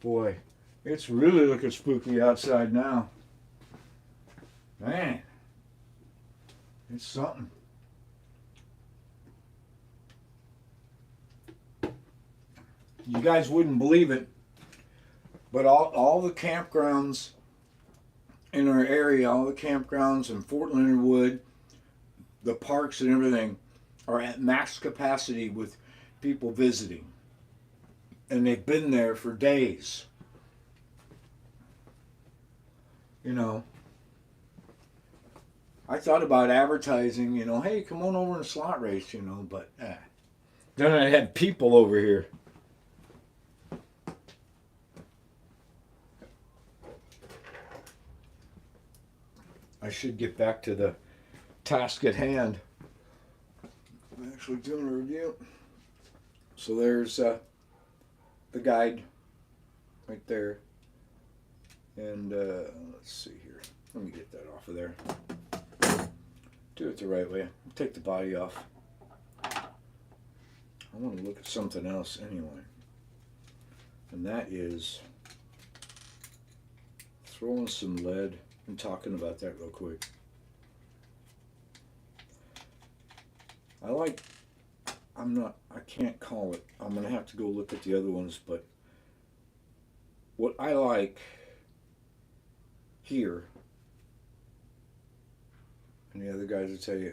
boy, It's really looking spooky outside now. Man, it's something. You guys wouldn't believe it, but all the campgrounds in our area, all the campgrounds in Fort Leonard Wood, the parks and everything, are at max capacity with people visiting. And they've been there for days. You know, I thought about advertising, hey, come on over and slot race, but then I had people over here. I should get back to the task at hand. I'm actually doing a review. So there's the guide right there. And let's see here. Let me get that off of there. Do it the right way. Take the body off. I want to look at something else anyway. And that is throwing some lead and talking about that real quick. I can't call it. I'm going to have to go look at the other ones, but what I like here, and the other guys will tell you,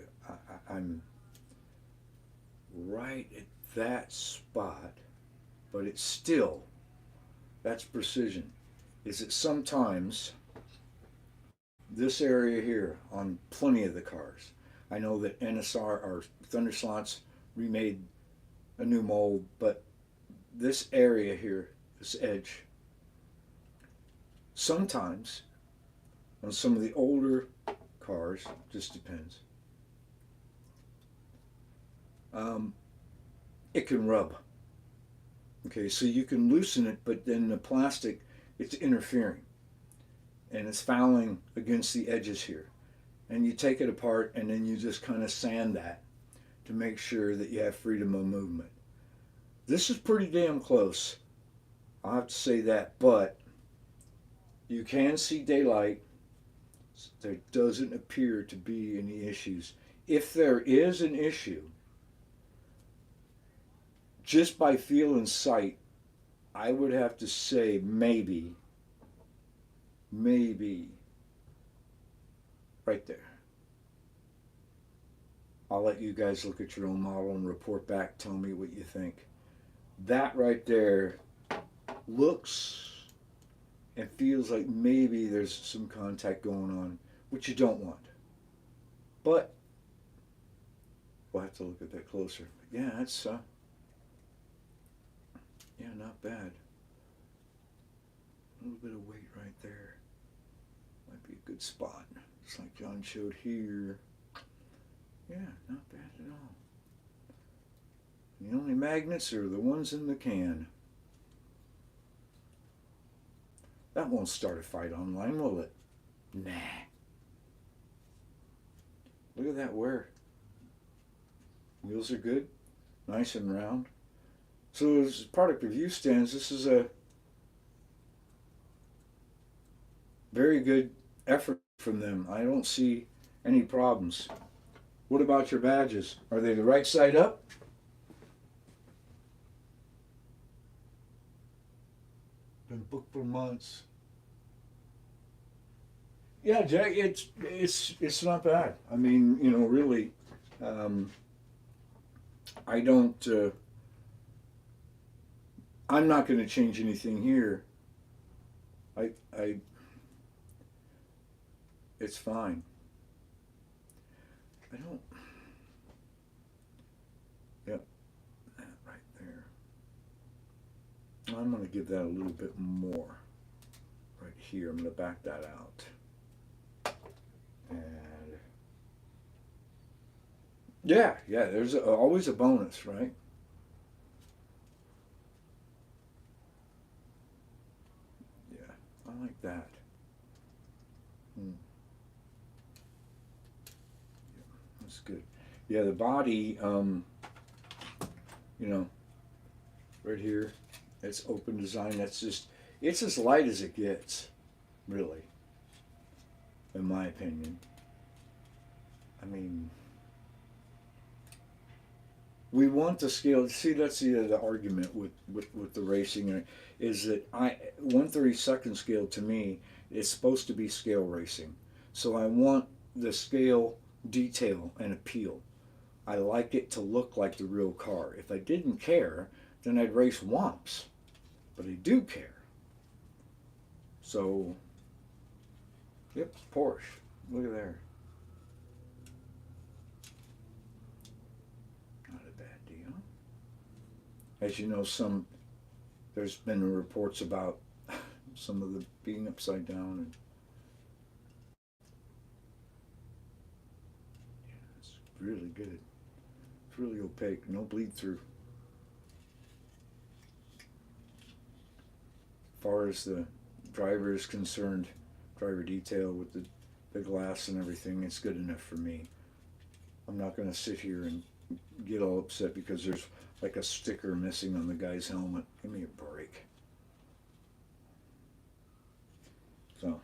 I'm right at that spot, but it's still, that's precision, is that sometimes this area here on plenty of the cars, I know that NSR or Thunder Slots remade a new mold, but this area here, this edge, sometimes on some of the older cars, just depends, it can rub. Okay, so you can loosen it, but then the plastic, it's interfering and it's fouling against the edges here. And you take it apart and then you just kind of sand that to make sure that you have freedom of movement. This is pretty damn close, I'll have to say that, but you can see daylight. There doesn't appear to be any issues. If there is an issue, just by feeling sight, I would have to say maybe right there. I'll let you guys look at your own model and report back, tell me what you think. That right there looks and feels like maybe there's some contact going on, which you don't want. But we'll have to look at that closer. But yeah, that's yeah, not bad. A little bit of weight right there. Might be a good spot. Just like John showed here. Yeah, not bad at all. The only magnets are the ones in the can. That won't start a fight online, will it? Nah. Look at that wear. Wheels are good. Nice and round. So as product review stands, this is a very good effort from them. I don't see any problems. What about your badges? Are they the right side up? Been booked for months. Yeah, Jack, it's not bad. I mean, really, I don't. I'm not going to change anything here. I. It's fine. I don't. Yep, that right there. I'm going to give that a little bit more right here. I'm going to back that out. And yeah, there's always a bonus, right? Yeah, I like that. Yeah, that's good. Yeah, the body, right here, it's open design. That's just, It's as light as it gets, really, in my opinion. I mean, we want the scale. See, that's the argument with the racing is that 1/32 scale to me is supposed to be scale racing. So I want the scale detail and appeal. I like it to look like the real car. If I didn't care, then I'd race Womps. But I do care. So, yep, Porsche. Look at there. Not a bad deal. As you know, there's been reports about some of the being upside down, and yeah, it's really good. It's really opaque, no bleed through. As far as the driver is concerned, driver detail with the glass and everything, it's good enough for me. I'm not going to sit here and get all upset because there's like a sticker missing on the guy's helmet. Give me a break. So,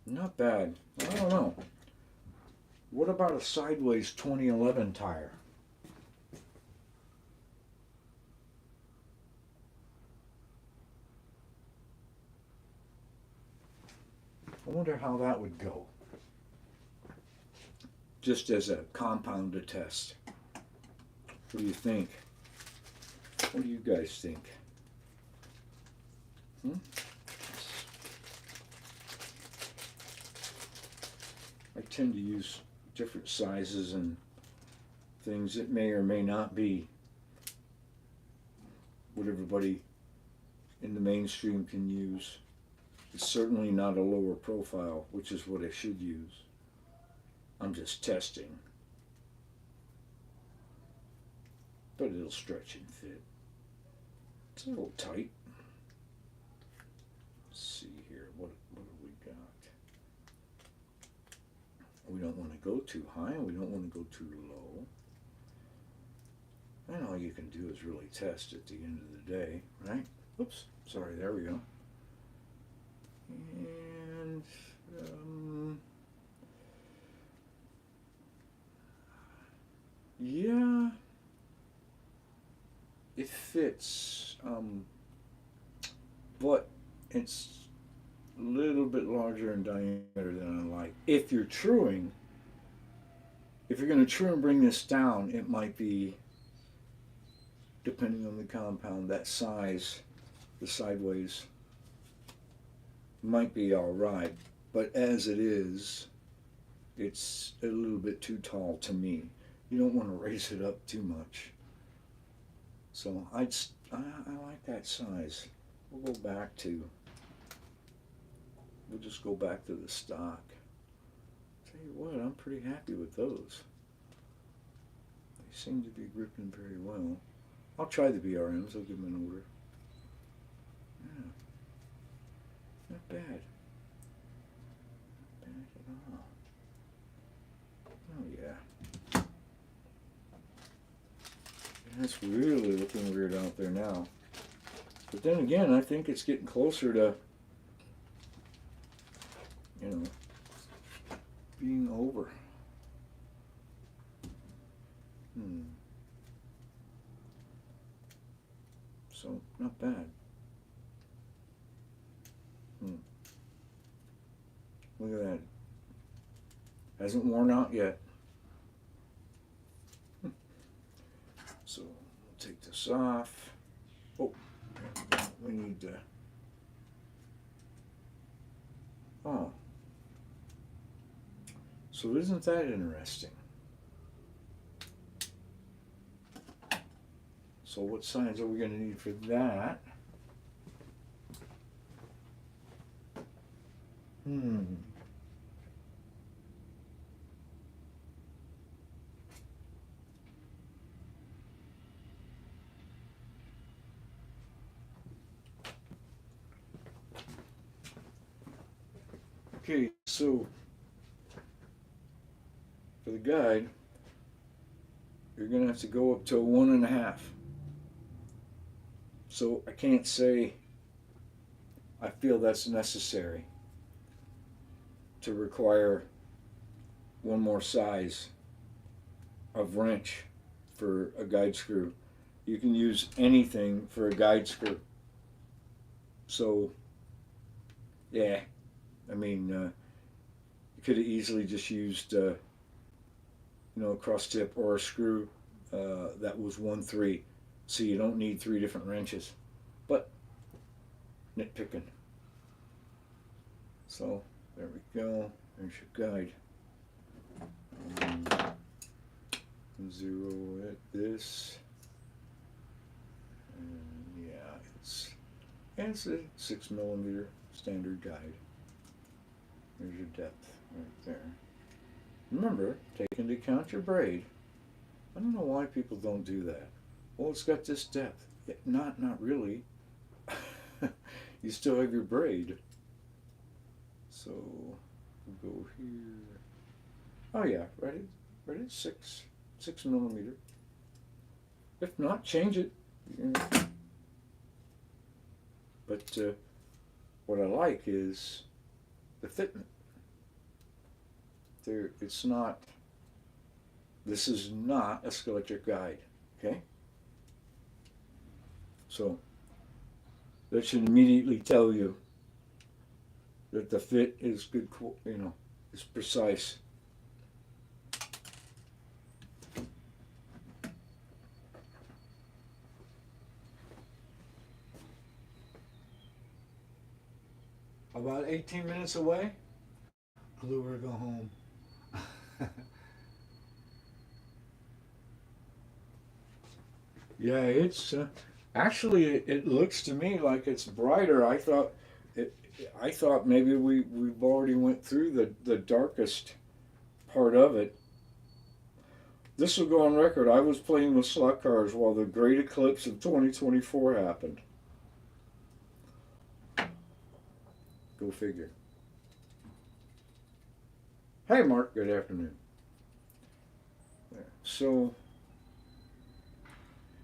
not bad. I don't know. What about a sideways 2011 tire? I wonder how that would go. Just as a compound to test. What do you think? What do you guys think? Hmm? I tend to use different sizes and things. It may or may not be what everybody in the mainstream can use. It's certainly not a lower profile, which is what I should use. I'm just testing. But it'll stretch and fit. It's a little tight. Let's see here. What have we got? We don't want to go too high and we don't want to go too low. And all you can do is really test at the end of the day, right? Oops, sorry, there we go. And yeah, it fits, but it's a little bit larger in diameter than I like. If you're truing, if you're going to true and bring this down, it might be, depending on the compound, that size, the sideways, might be all right. But as it is, it's a little bit too tall to me. You don't want to raise it up too much. So I like that size. We'll just go back to the stock. Tell you what, I'm pretty happy with those. They seem to be gripping very well. I'll try the BRMs. I'll give them an order. Yeah, not bad. Not bad at all. Oh yeah. That's really looking weird out there now. But then again, I think it's getting closer to, being over. So, not bad. Look at that. Hasn't worn out yet. So, we'll take this off. Oh, we need to. Oh. So isn't that interesting? So what signs are we going to need for that? Okay, so for the guide, you're going to have to go up to a 1.5. So I can't say I feel that's necessary to require one more size of wrench for a guide screw. You can use anything for a guide screw. So, yeah, I mean, you could have easily just used, a cross tip or a screw that was 1/3, so you don't need 3 different wrenches. But nitpicking. So there we go. There's your guide. Zero at this, and yeah, it's a 6mm standard guide. There's your depth right there. Remember, take into account your braid. I don't know why people don't do that. Well, it's got this depth. Yeah, not really. You still have your braid. So we'll go here. Oh yeah, right at 6mm. If not, change it. But what I like is the fitment. It's not. This is not a Skeletric guide, okay? So that should immediately tell you that the fit is good. Is precise. About 18 minutes away. Glue or go home. Yeah, it's actually it looks to me like it's brighter. I thought maybe we've already went through the darkest part of it. This will go on record. I was playing with slot cars while the great eclipse of 2024 happened. Go figure. Hey Mark, good afternoon. So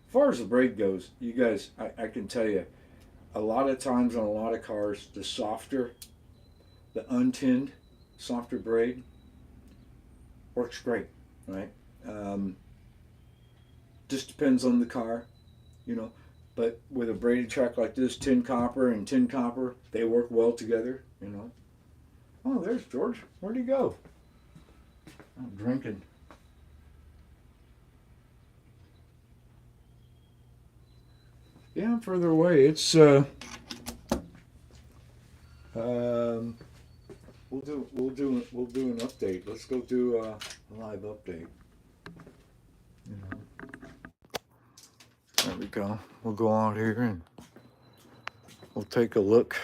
as far as the braid goes, you guys, I can tell you, a lot of times on a lot of cars, the softer, the untinned, softer braid works great, right? Just depends on the car, But with a braided track like this, tin copper and tin copper, they work well together. Oh, there's George. Where'd he go? I'm drinking. Yeah, I'm further away. It's we'll do an update. Let's go do a live update. There we go. We'll go out here and we'll take a look.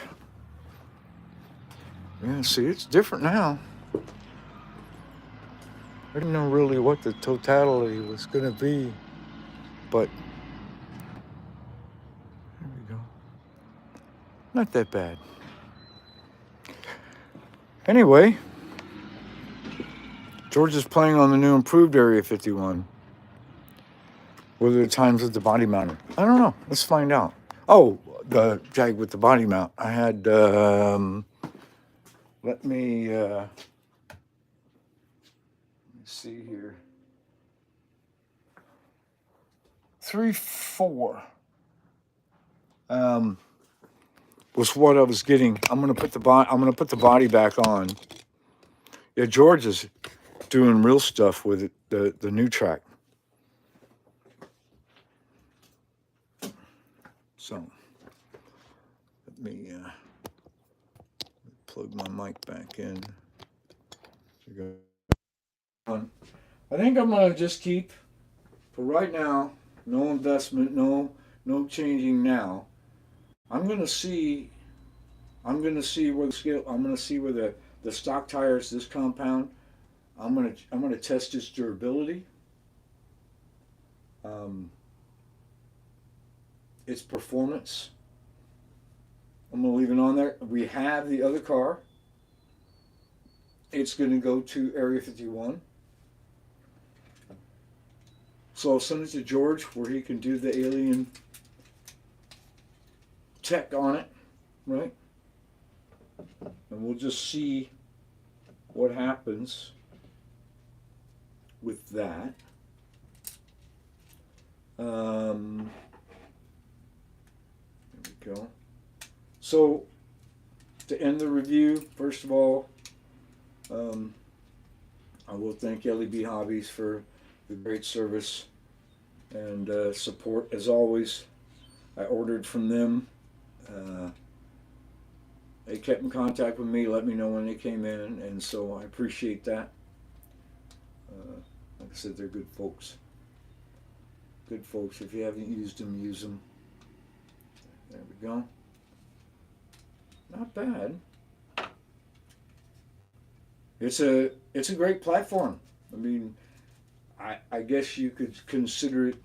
Yeah, see, it's different now. I didn't know really what the totality was going to be, but there we go. Not that bad. Anyway, George is playing on the new improved Area 51. What are the times with the body mounter? I don't know. Let's find out. Oh, the Jag with the body mount. I had, let me see here. 3-4 was what I was getting. I'm gonna put the body back on. Yeah, George is doing real stuff with it, the new track. So let me plug my mic back in. I think I'm gonna just keep, for right now, no investment, no changing now. I'm gonna see where the stock tires, this compound. I'm gonna test its durability, its performance. I'm gonna leave it on there. We have the other car. It's gonna go to Area 51. So I'll send it to George where he can do the alien tech on it, right? and we'll just see what happens with that. There we go. So, to end the review, first of all, I will thank LEB Hobbies for the great service and support as always. I ordered from them. They kept in contact with me, let me know when they came in, and so I appreciate that. Like I said, they're good folks. Good folks. If you haven't used them, use them. There we go. Not bad. It's a great platform. I mean, I guess you could consider it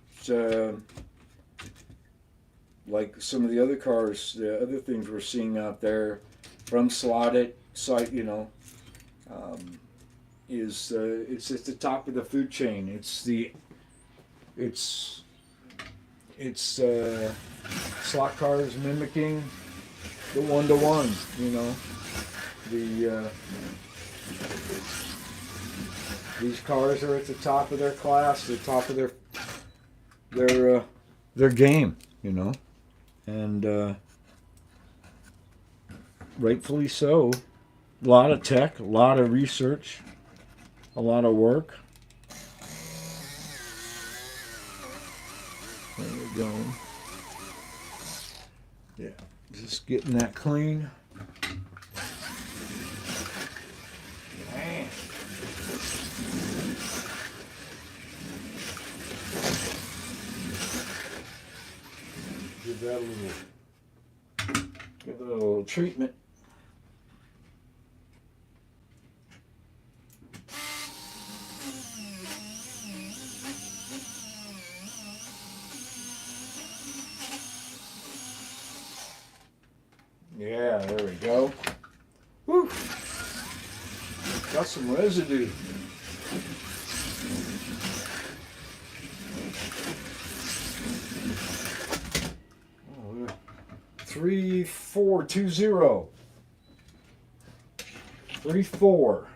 like some of the other cars, the other things we're seeing out there from slotted site, you know, is it's at the top of the food chain. It's slot cars mimicking the one-to-one, you know. These cars are at the top of their class, the top of their game, you know, and rightfully so. A lot of tech, a lot of research, a lot of work. There we go. Yeah, just getting that clean. Man. Give that a little treatment. Yeah, there we go. Whew. Got some residue. Oh, 3420. 34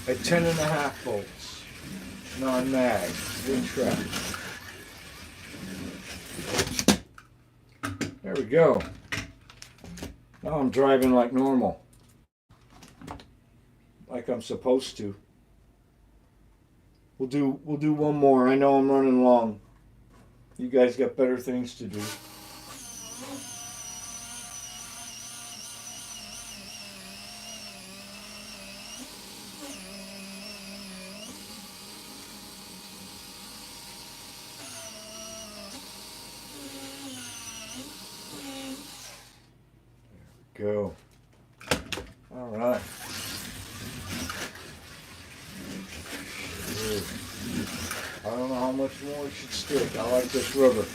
at 10.5 volts. Non-mag. Good track. There we go. Now I'm driving like normal. Like I'm supposed to. We'll do one more. I know I'm running long. You guys got better things to do. Go. All right. Good. I don't know how much more it should stick. I like this rubber.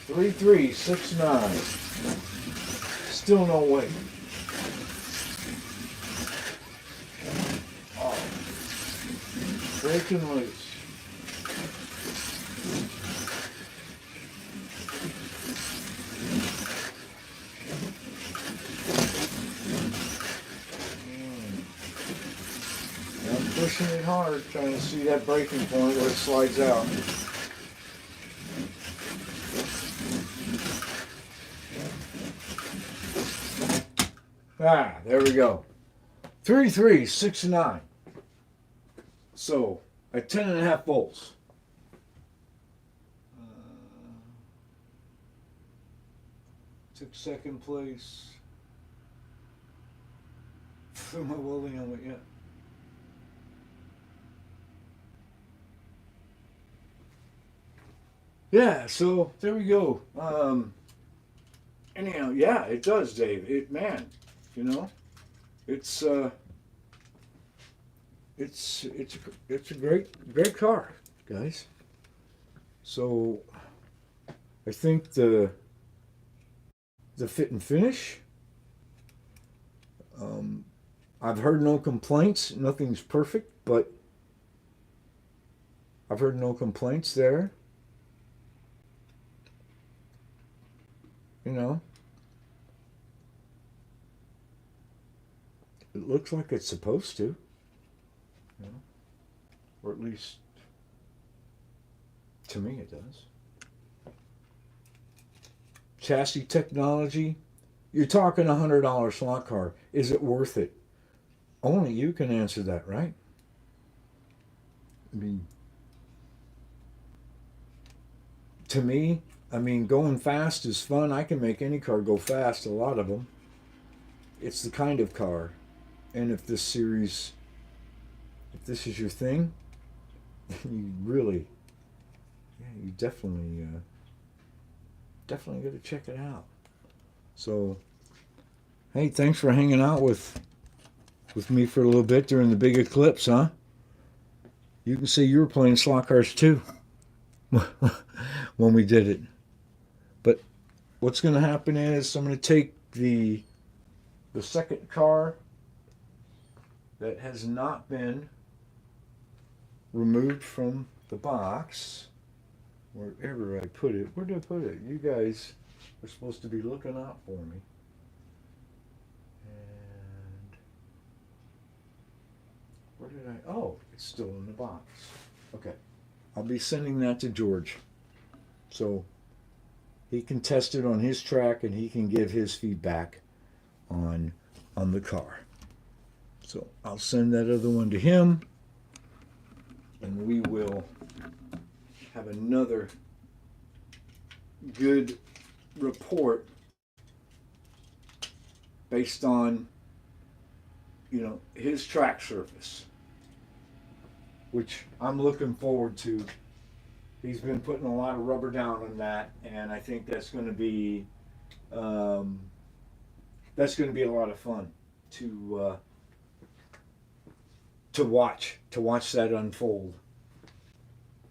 3369. Still no weight. Oh. Breaking loose. Pushing it hard, trying to see that breaking point where it slides out. Ah, there we go. 3369. So, at 10.5 volts. Took second place. For my welding helmet, yeah. Yeah, so there we go. Anyhow, yeah, it does, Dave. Man, you know, it's a great car, guys. So I think the fit and finish. I've heard no complaints. Nothing's perfect, but I've heard no complaints there. you know, it looks like it's supposed to, you know, or at least to me it does. Chassis technology, you're talking $100 slot car. Is it worth it? Only you can answer that, right? I mean, to me, I mean, going fast is fun. I can make any car go fast, a lot of them. It's the kind of car. And if this series, if this is your thing, you really, yeah, you definitely got to check it out. So, hey, thanks for hanging out with me for a little bit during the big eclipse, huh? You can see you were playing slot cars too when we did it. But what's going to happen is I'm going to take the second car that has not been removed from the box, wherever I put it. Where did I put it? You guys are supposed to be looking out for me. And where did I? Oh, it's still in the box. Okay. I'll be sending that to George. So he can test it on his track and he can give his feedback on the car. So I'll send that other one to him and we will have another good report based on, you know, his track surface, which I'm looking forward to. He's been putting a lot of rubber down on that, and I think that's going to be a lot of fun to watch that unfold.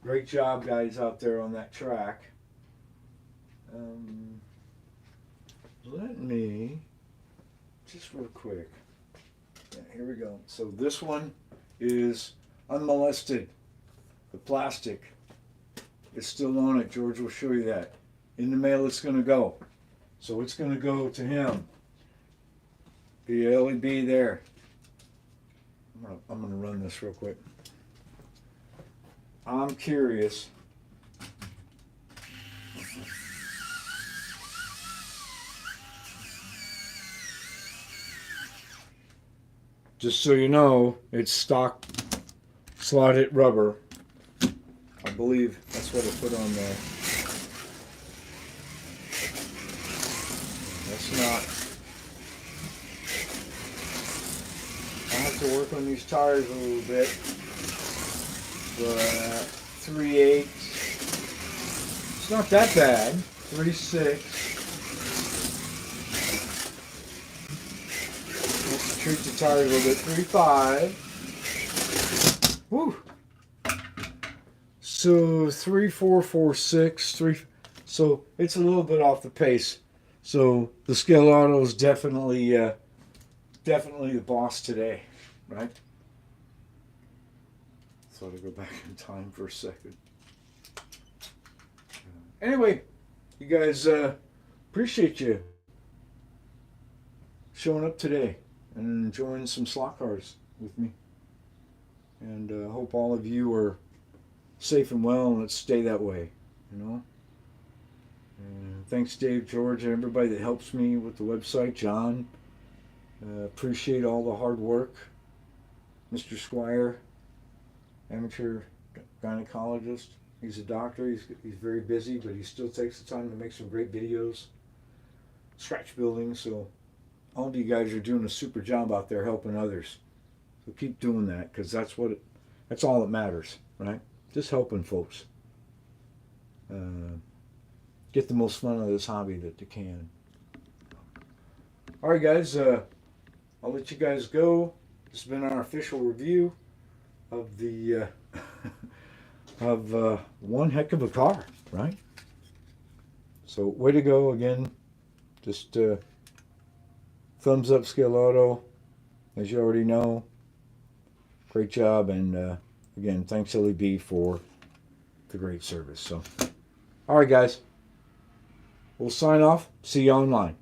Great job, guys, out there on that track. Let me just real quick. Yeah, here we go. So this one is unmolested. The plastic is still on it. George will show you that. In the mail it's going to go. So it's going to go to him. The LED there. I'm going to run this real quick. I'm curious. Just so you know, it's stock slotted rubber. I believe that's what I put on there. That's not. I have to work on these tires a little bit. But 3.8. It's not that bad. 3.6. Let's treat the tires a little bit. 3.5. Woo. So 3.446. 3. So it's a little bit off the pace. So the Scale Auto is definitely the boss today, right? Thought I'd go back in time for a second. Anyway, you guys, appreciate you showing up today and enjoying some slot cars with me. And hope all of you are safe and well, and let's stay that way, you know. And thanks, Dave, George, and everybody that helps me with the website. John, appreciate all the hard work. Mr. Squire, amateur gynecologist. He's a doctor. He's very busy, but he still takes the time to make some great videos. Scratch building. So all of you guys are doing a super job out there helping others. So keep doing that, because that's all that matters, right? Just helping folks get the most fun out of this hobby that they can. All right, guys. I'll let you guys go. This has been our official review of the of one heck of a car, right? So way to go again. Just thumbs up, Scale Auto, as you already know. Great job, and again, thanks LED for the great service. So, all right, guys. We'll sign off. See you online.